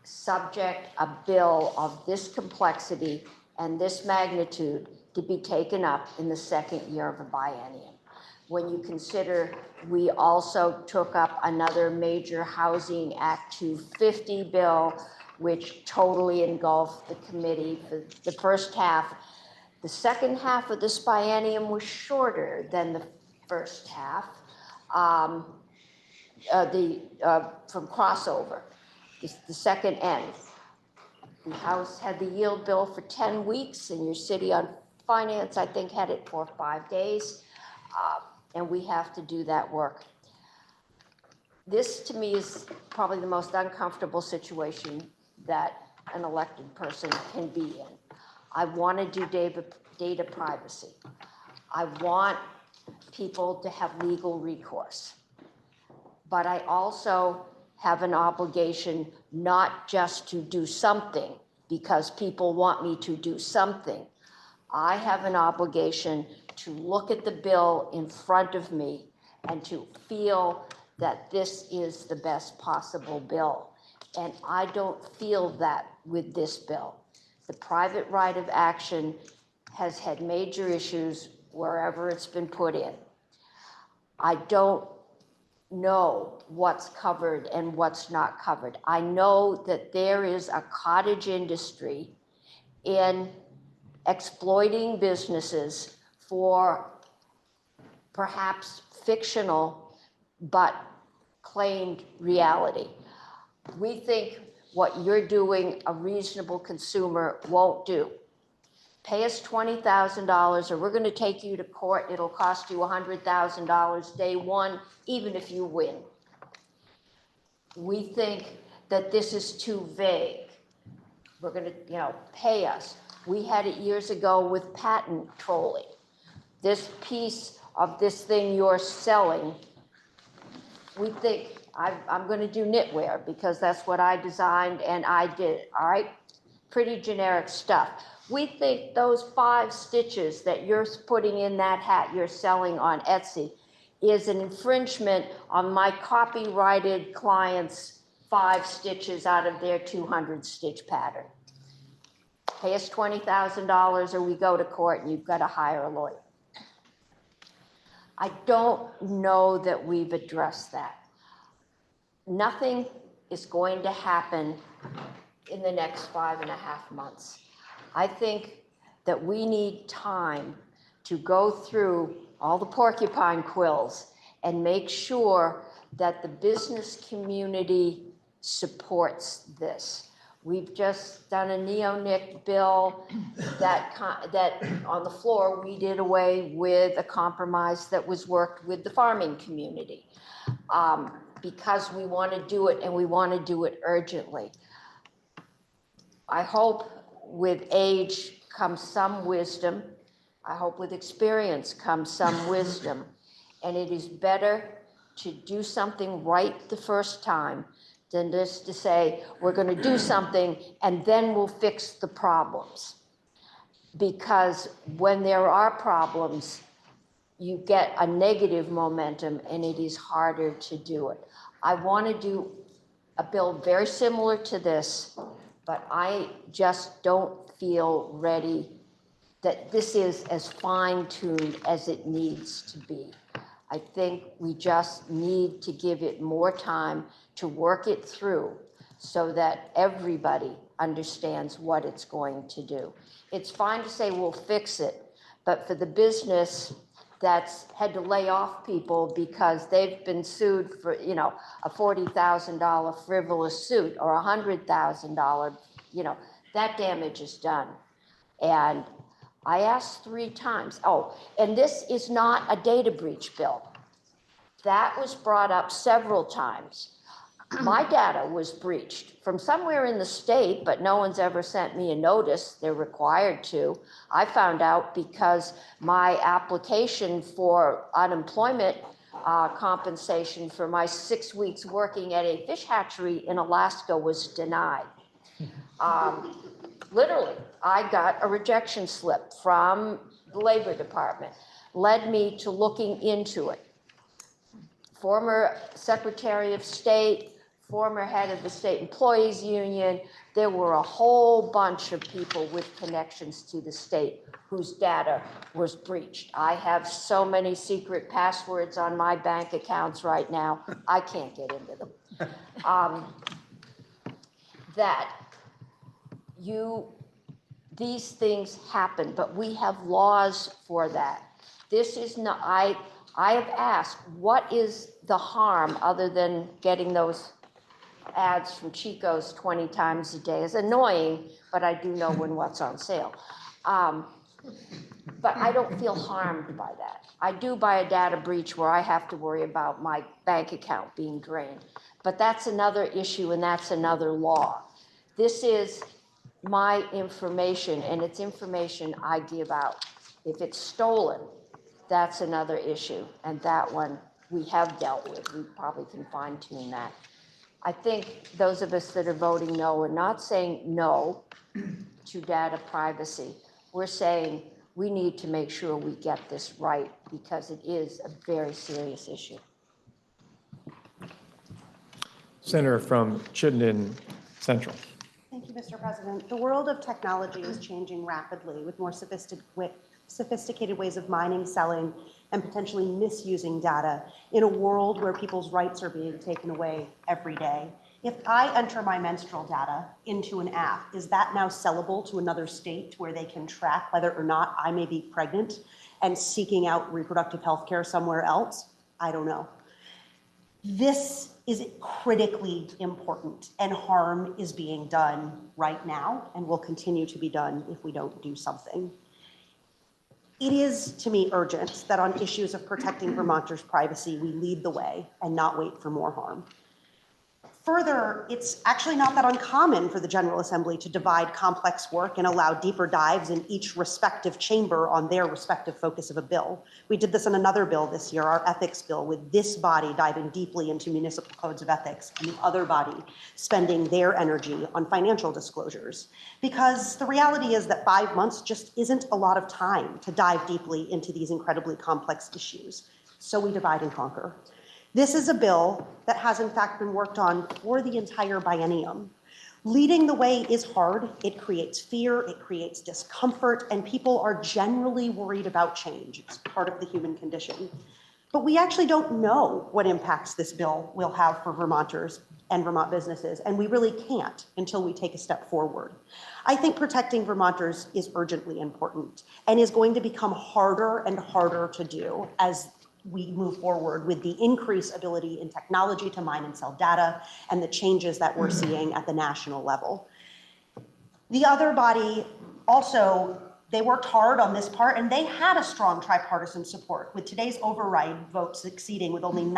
subject, a bill of this complexity and this magnitude to be taken up in the second year of a biennium. When you consider we also took up another major Housing Act 250 bill, which totally engulfed the committee for the first half. The second half of this biennium was shorter than the first half from crossover, the second end. The House had the yield bill for 10 weeks, and your City on Finance, I think, had it for 5 days. And we have to do that work. This, to me, is probably the most uncomfortable situation that an elected person can be in. I want to do data privacy. I want people to have legal recourse. But I also have an obligation not just to do something because people want me to do something. I have an obligation to look at the bill in front of me and to feel that this is the best possible bill. And I don't feel that with this bill. The private right of action has had major issues wherever it's been put in. I don't know what's covered and what's not covered. I know that there is a cottage industry in exploiting businesses for perhaps fictional but claimed reality. We think what you're doing a reasonable consumer won't do. Pay us $20,000 or we're going to take you to court. It'll cost you $100,000 day one, even if you win. We think that this is too vague. We're going to, pay us. We had it years ago with patent trolling. This piece of this thing you're selling, we think, I'm going to do knitwear because that's what I designed and I did, all right? Pretty generic stuff. We think those 5 stitches that you're putting in that hat you're selling on Etsy is an infringement on my copyrighted client's 5 stitches out of their 200 stitch pattern. Pay us $20,000 or we go to court and you've got to hire a lawyer. I don't know that we've addressed that. Nothing is going to happen in the next 5.5 months. I think that we need time to go through all the porcupine quills and make sure that the business community supports this. We've just done a neo-nic bill that on the floor, we did away with a compromise that was worked with the farming community because we want to do it and we want to do it urgently. I hope with age comes some wisdom. I hope with experience comes some wisdom. And it is better to do something right the first time than just to say, we're going to do something and then we'll fix the problems. Because when there are problems, you get a negative momentum and it is harder to do it. I want to do a bill very similar to this, but I just don't feel ready that this is as fine-tuned as it needs to be. I think we just need to give it more time to work it through so that everybody understands what it's going to do. It's fine to say we'll fix it, but for the business that's had to lay off people because they've been sued for, a $40,000 frivolous suit or $100,000, that damage is done. And I asked 3 times. Oh, and this is not a data breach bill. That was brought up several times. My data was breached from somewhere in the state, but no one's ever sent me a notice. They're required to. I found out because my application for unemployment compensation for my 6 weeks working at a fish hatchery in Alaska was denied. Literally, I got a rejection slip from the Labor Department, led me to looking into it. Former Secretary of State, former head of the State Employees Union, there were a whole bunch of people with connections to the state whose data was breached. I have so many secret passwords on my bank accounts right now, I can't get into them. These things happen, but we have laws for that. This is not, I have asked, what is the harm other than getting those ads from Chico's 20 times a day? It's annoying, but I do know when what's on sale. But I don't feel harmed by that. I do by a data breach where I have to worry about my bank account being drained. But that's another issue and that's another law. This is my information and it's information I give out. If it's stolen, that's another issue. And that one we have dealt with. We probably can fine tune that. I think those of us that are voting no are not saying no to data privacy. We're saying we need to make sure we get this right because it is a very serious issue. Senator from Chittenden Central. Thank you, Mr. President. The world of technology is changing rapidly with more sophisticated ways of mining, selling, and potentially misusing data in a world where people's rights are being taken away every day. If I enter my menstrual data into an app, is that now sellable to another state where they can track whether or not I may be pregnant and seeking out reproductive health care somewhere else? I don't know. This is critically important, and harm is being done right now and will continue to be done if we don't do something. It is, to me, urgent that on issues of protecting Vermonters' privacy, we lead the way and not wait for more harm. Further, it's actually not that uncommon for the General Assembly to divide complex work and allow deeper dives in each respective chamber on their respective focus of a bill. We did this on another bill this year, our ethics bill, with this body diving deeply into municipal codes of ethics and the other body spending their energy on financial disclosures. Because the reality is that 5 months just isn't a lot of time to dive deeply into these incredibly complex issues. So we divide and conquer. This is a bill that has in fact been worked on for the entire biennium. Leading the way is hard. It creates fear, it creates discomfort, and people are generally worried about change. It's part of the human condition. But we actually don't know what impacts this bill will have for Vermonters and Vermont businesses, and we really can't until we take a step forward. I think protecting Vermonters is urgently important and is going to become harder and harder to do as we move forward with the increased ability in technology to mine and sell data and the changes that we're seeing at the national level. The other body also, they worked hard on this part and they had a strong tripartisan support with today's override vote succeeding with only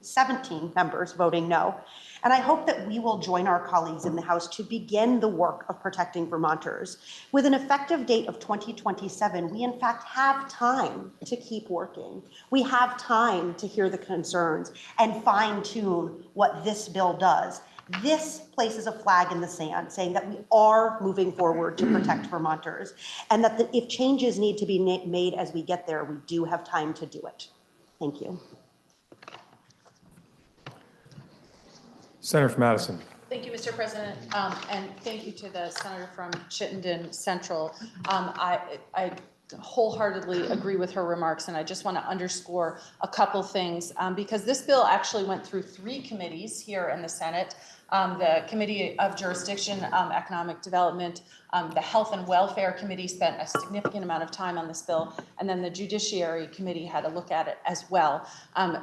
17 members voting no. And I hope that we will join our colleagues in the House to begin the work of protecting Vermonters. With an effective date of 2027, we in fact have time to keep working. We have time to hear the concerns and fine tune what this bill does. This places a flag in the sand saying that we are moving forward to protect Vermonters and that if changes need to be made as we get there, we do have time to do it. Thank you. Senator from Madison. Thank you, Mr. President, and thank you to the senator from Chittenden Central. I wholeheartedly agree with her remarks, and I just want to underscore a couple things because this bill actually went through 3 committees here in the Senate. The Committee of Jurisdiction, Economic Development, the Health and Welfare Committee spent a significant amount of time on this bill, and then the Judiciary Committee had a look at it as well.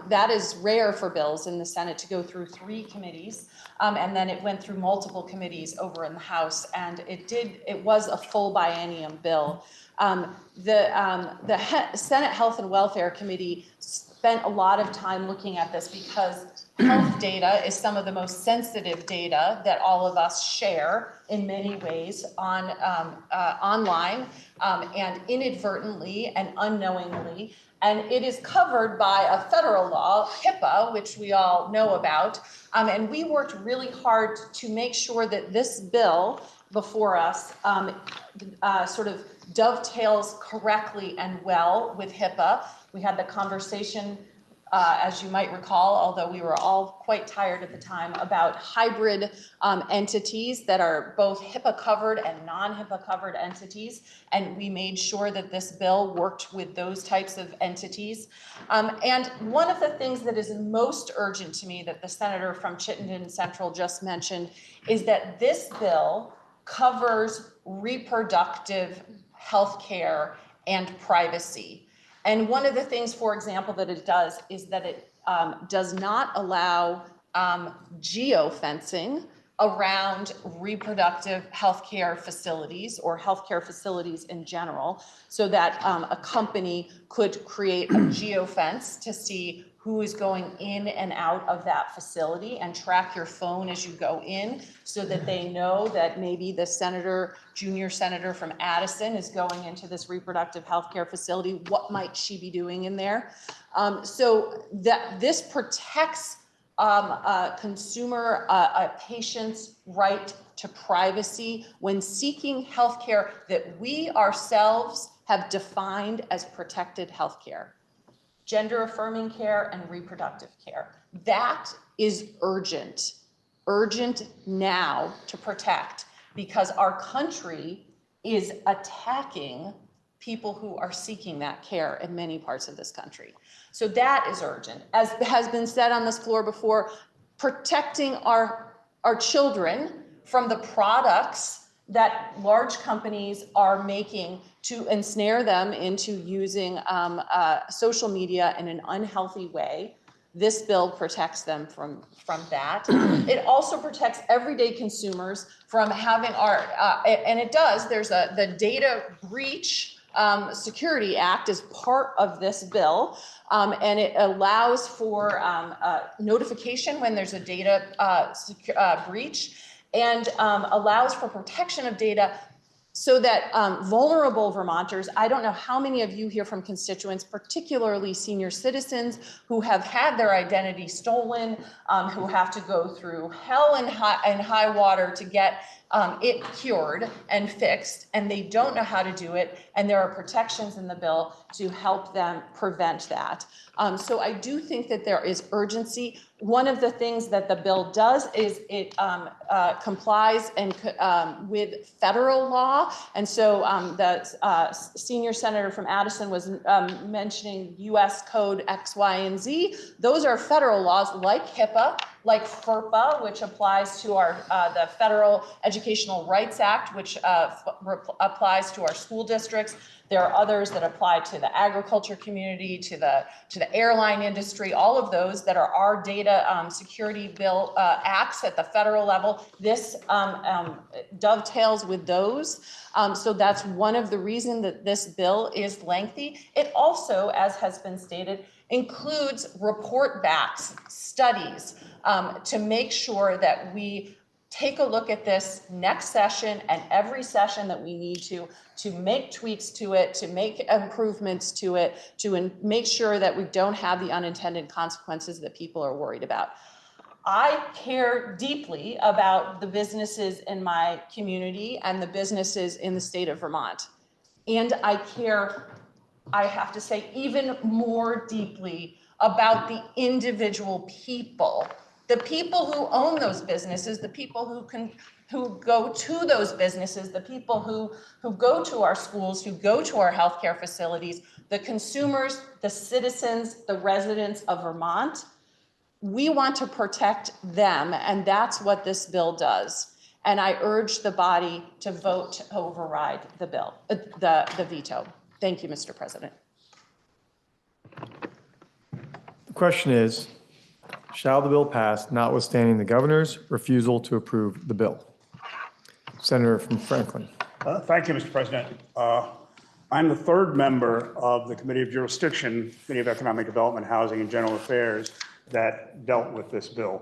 That is rare for bills in the Senate to go through 3 committees, and then it went through multiple committees over in the House, and it was a full biennium bill. The Senate Health and Welfare Committee spent a lot of time looking at this because health data is some of the most sensitive data that all of us share in many ways online and inadvertently and unknowingly. And it is covered by a federal law, HIPAA, which we all know about. And we worked really hard to make sure that this bill before us sort of dovetails correctly and well with HIPAA. We had the conversation, as you might recall, although we were all quite tired at the time, about hybrid entities that are both HIPAA covered and non-HIPAA covered entities. And we made sure that this bill worked with those types of entities. And one of the things that is most urgent to me that the senator from Chittenden Central just mentioned is that this bill covers reproductive health care and privacy. And one of the things, for example, that it does is that it does not allow geofencing around reproductive healthcare facilities or healthcare facilities in general, so that a company could create a geofence to see who is going in and out of that facility and track your phone as you go in, so that they know that maybe the junior senator from Addison is going into this reproductive healthcare facility. What might she be doing in there? So that this protects a consumer, a patient's right to privacy when seeking healthcare that we ourselves have defined as protected healthcare. Gender affirming care and reproductive care. That is urgent now to protect, because our country is attacking people who are seeking that care in many parts of this country. So that is urgent. As has been said on this floor before, protecting our children from the products that large companies are making to ensnare them into using social media in an unhealthy way. This bill protects them from that. It also protects everyday consumers from having and it does, there's the Data Breach Security Act is part of this bill, and it allows for notification when there's a data breach, and allows for protection of data so that vulnerable Vermonters, I don't know how many of you hear from constituents, particularly senior citizens who have had their identity stolen, who have to go through hell and high water to get it cured and fixed, and they don't know how to do it, and there are protections in the bill to help them prevent that. So I do think that there is urgency. One of the things that the bill does is it complies with federal law, and so the senior senator from Addison was mentioning U.S. Code X, Y, and Z. Those are federal laws like HIPAA, like FERPA, which applies to our the Federal Educational Rights Act, which applies to our school districts. There are others that apply to the agriculture community, to the airline industry, all of those that are our data security bill acts at the federal level. This dovetails with those. So that's one of the reasons that this bill is lengthy. It also, as has been stated, includes report backs, studies, to make sure that we take a look at this next session and every session that we need to make tweaks to it, to make improvements to it, to make sure that we don't have the unintended consequences that people are worried about. I care deeply about the businesses in my community and the businesses in the state of Vermont. And I care, I have to say, even more deeply about the individual people, the people who own those businesses, the people who go to those businesses, the people who go to our schools, who go to our healthcare facilities, the consumers, the citizens, the residents of Vermont. we want to protect them, and that's what this bill does. And I urge the body to vote to override the bill, the veto. Thank you, Mr. President. The question is, shall the bill pass notwithstanding the governor's refusal to approve the bill? Senator from Franklin. Thank you, Mr. President. I'm the third member of the Committee of Jurisdiction, Committee of Economic Development, Housing, and General Affairs that dealt with this bill.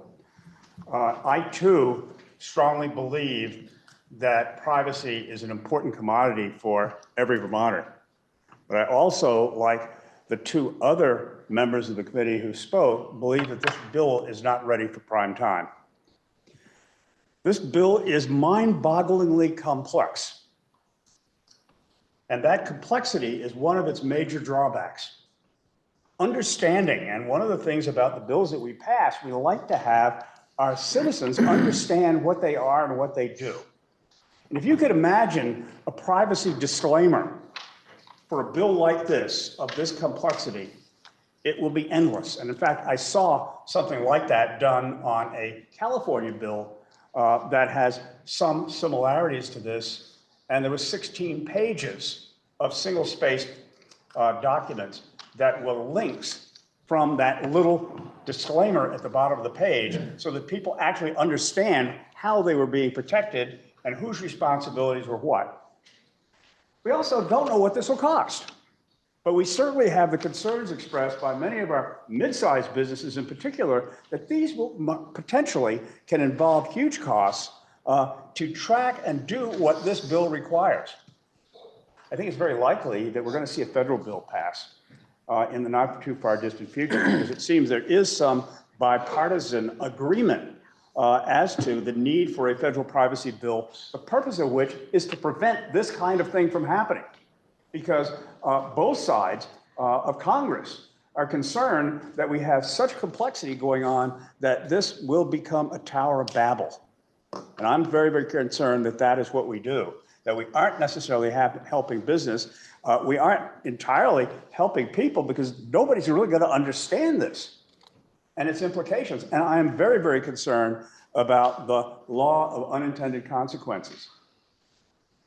I, too, strongly believe that privacy is an important commodity for every Vermonter. But I also, like the two other members of the committee who spoke, believe that this bill is not ready for prime time. This bill is mind-bogglingly complex. And that complexity is one of its major drawbacks. Understanding, and one of the things about the bills that we pass, we like to have our citizens understand what they are and what they do. And if you could imagine a privacy disclaimer for a bill like this, of this complexity, it will be endless. And in fact, I saw something like that done on a California bill that has some similarities to this. And there was 16 pages of single-spaced documents that were links from that little disclaimer at the bottom of the page so that people actually understand how they were being protected and whose responsibilities were what. We also don't know what this will cost, but we certainly have the concerns expressed by many of our mid-sized businesses in particular that these will potentially can involve huge costs to track and do what this bill requires. I think it's very likely that we're going to see a federal bill pass in the not too far distant future, because it seems there is some bipartisan agreement as to the need for a federal privacy bill, the purpose of which is to prevent this kind of thing from happening. Because both sides of Congress are concerned that we have such complexity going on that this will become a Tower of Babel. And I'm very, very concerned that that is what we do, that we aren't necessarily helping business. We aren't entirely helping people because nobody's really going to understand this and its implications. And I am very, very concerned about the law of unintended consequences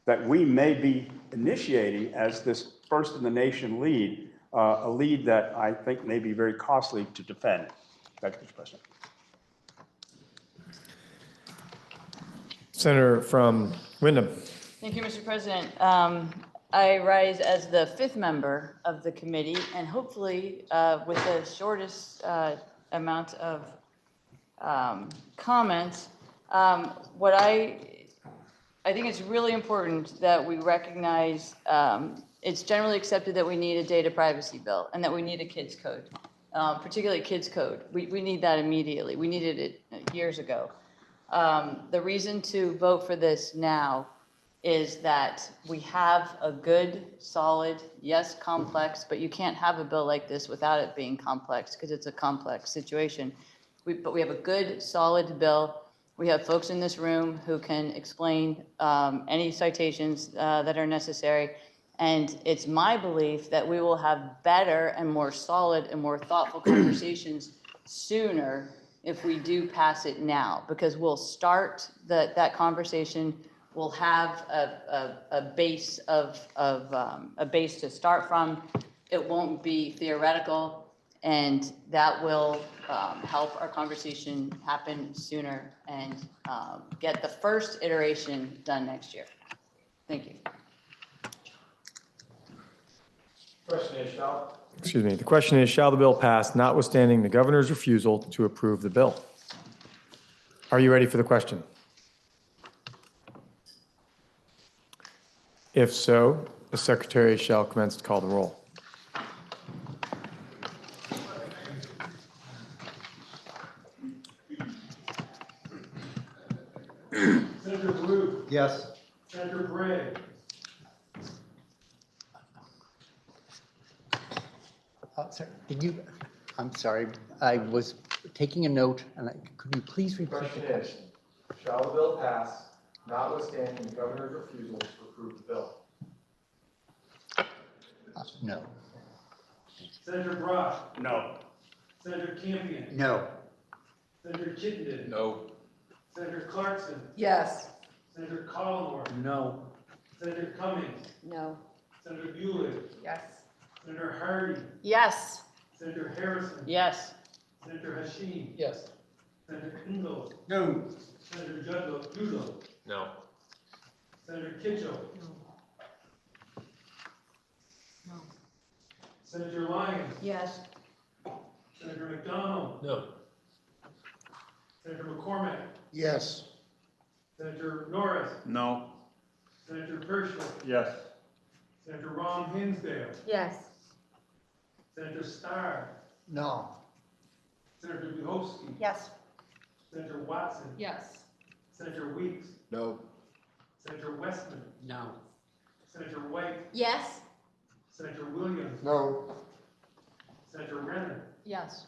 that we may be initiating as this first in the nation lead, a lead that I think may be very costly to defend. Thank you, Mr. President. Senator from Wyndham. Thank you, Mr. President. I rise as the fifth member of the committee, and hopefully with the shortest amount of comments. What I think it's really important that we recognize it's generally accepted that we need a data privacy bill and that we need a kids code, particularly kids code. We need that immediately. We needed it years ago. The reason to vote for this now is that we have a good, solid, yes, complex, but you can't have a bill like this without it being complex because it's a complex situation. But we have a good, solid bill. We have folks in this room who can explain any citations that are necessary. And it's my belief that we will have better and more solid and more thoughtful conversations sooner if we do pass it now, because we'll start that conversation. We'll have a base a base to start from. It won't be theoretical, and that will help our conversation happen sooner and get the first iteration done next year. Thank you. The question is, shall the bill pass notwithstanding the governor's refusal to approve the bill? Are you ready for the question? If so, the secretary shall commence to call the roll. Senator Blue, Yes. Senator Gray, Sorry, I'm sorry, I was taking a note, and could you please repeat the question? Shall the bill pass notwithstanding the governor's refusal to approve the bill? No. Senator Brock, No. Senator Campion, No. Senator Chittenden. No. Senator Clarkson. Yes. Senator Collmore. No. Senator Cummings. No. Senator Bueller. Yes. Senator Hardy. Yes. Senator Harrison. Yes. Senator Hashim. Yes. Senator Ingalls. No. Senator Udall. No. Senator Kitchell. Senator Lyons. Yes. Senator McDonald. No. Senator McCormack. Yes. Senator Norris. No. Senator Pershing. Yes. Senator Ron Hinsdale. Yes. Senator Starr. No. Senator Duhovsky. Yes. Senator Watson. Yes. Senator Weeks. No. Senator Westman. No. Senator White. Yes. Senator Williams. No. Senator Renner. Yes.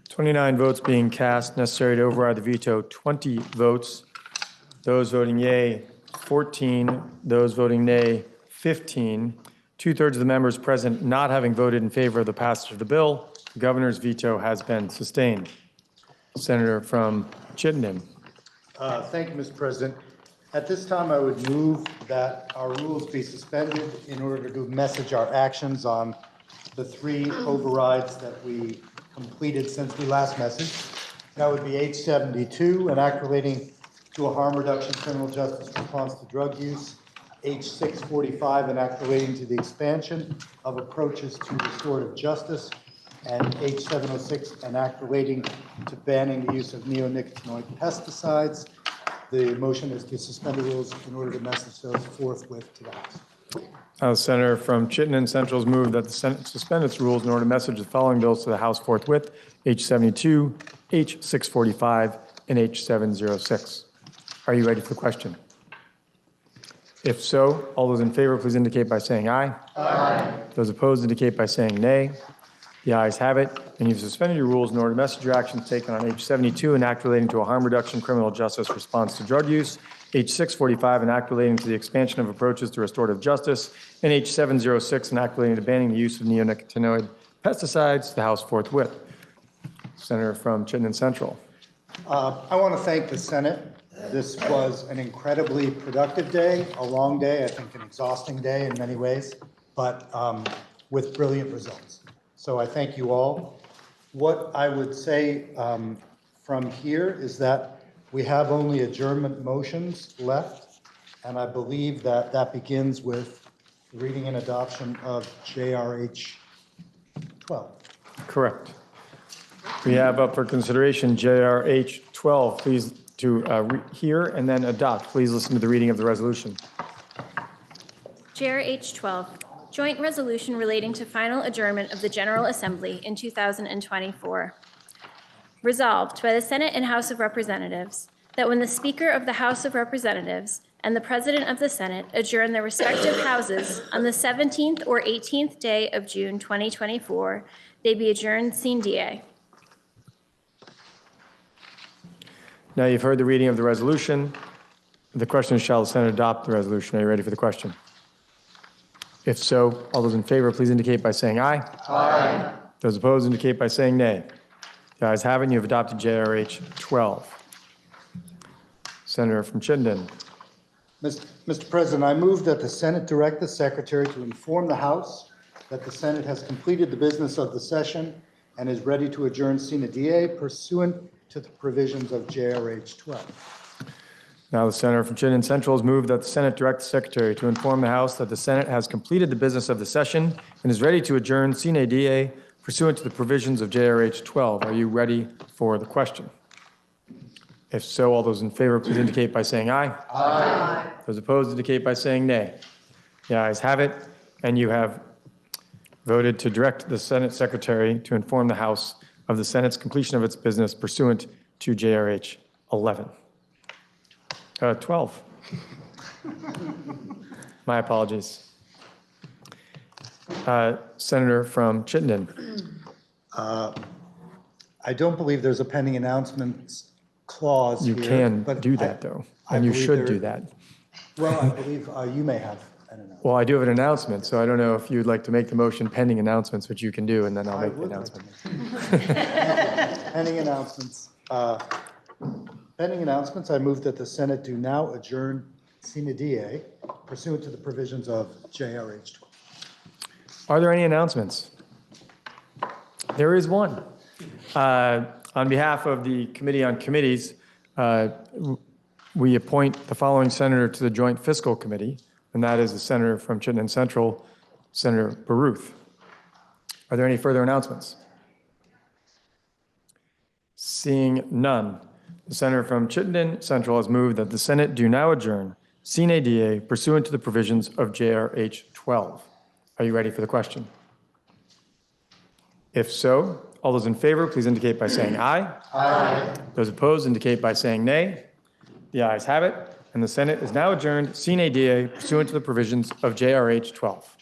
Twenty-nine votes being cast, necessary to override the veto, 20 votes. Those voting yea, 14. Those voting nay, 15. Two-thirds of the members present not having voted in favor of the passage of the bill, the governor's veto has been sustained. Senator from Chittenden. Thank you, Mr. President. At this time, I would move that our rules be suspended in order to message our actions on the 3 overrides that we completed since we last messaged. That would be H72, an act relating to a harm reduction criminal justice response to drug use. H645, an act relating to the expansion of approaches to restorative justice. And H706, an act relating to banning the use of neonicotinoid pesticides. The motion is to suspend the rules in order to message those forthwith to the House. Senator from Chittenden Central has moved that the Senate suspend its rules in order to message the following bills to the House forthwith: H72, H645, and H706. Are you ready for the question? If so, all those in favor, please indicate by saying aye. Aye. Those opposed indicate by saying nay. The ayes have it, and you've suspended your rules in order to message your actions taken on H72, an act relating to a harm reduction criminal justice response to drug use, H645, an act relating to the expansion of approaches to restorative justice, and H706, an act relating to banning the use of neonicotinoid pesticides to the House forthwith. Senator from Chittenden Central. I want to thank the Senate. This was an incredibly productive day, a long day, I think an exhausting day in many ways, but with brilliant results. So I thank you all. What I would say from here is that we have only adjournment motions left, and I believe that that begins with reading and adoption of JRH 12. Correct. We have up for consideration JRH 12. Please to hear and then adopt. Please listen to the reading of the resolution. JRH 12, joint resolution relating to final adjournment of the General Assembly in 2024. Resolved by the Senate and House of Representatives that when the Speaker of the House of Representatives and the President of the Senate adjourn their respective houses on the 17th or 18th day of June 2024, they be adjourned sine die. Now you've heard the reading of the resolution. The question is, shall the Senate adopt the resolution? Are you ready for the question? If so, all those in favor, please indicate by saying aye. Aye. Those opposed indicate by saying nay. The ayes have it, and you have adopted JRH 12. Senator from Chittenden. Mr. President, I move that the Senate direct the Secretary to inform the House that the Senate has completed the business of the session and is ready to adjourn sine die pursuant to the provisions of JRH 12. Now the Senator from Chittenden Central has moved that the Senate direct the Secretary to inform the House that the Senate has completed the business of the session and is ready to adjourn sine die pursuant to the provisions of JRH 12. Are you ready for the question? If so, all those in favor, please indicate by saying aye. Aye. Those opposed indicate by saying nay. The ayes have it, and you have voted to direct the Senate Secretary to inform the House of the Senate's completion of its business pursuant to JRH 12. My apologies. Senator from Chittenden. I don't believe there's a pending announcement clause You here, can but do I- that, though, I and you believe should there- do that. Well, I believe you may have an announcement. Well, I do have an announcement, so I don't know if you'd like to make the motion pending announcements, which you can do, and then I'll I make the would like announcement. Pending announcements. Pending announcements, I move that the Senate do now adjourn sine die pursuant to the provisions of JRH 12. Are there any announcements? There is one. On behalf of the Committee on Committees, we appoint the following senator to the Joint Fiscal Committee, and that is the senator from Chittenden Central, Senator Baruth. Are there any further announcements? Seeing none, the senator from Chittenden Central has moved that the Senate do now adjourn sine die pursuant to the provisions of JRH 12. Are you ready for the question? If so, all those in favor, please indicate by saying aye. Aye. Those opposed indicate by saying nay. The ayes have it, and the Senate is now adjourned sine die pursuant to the provisions of JRH 12.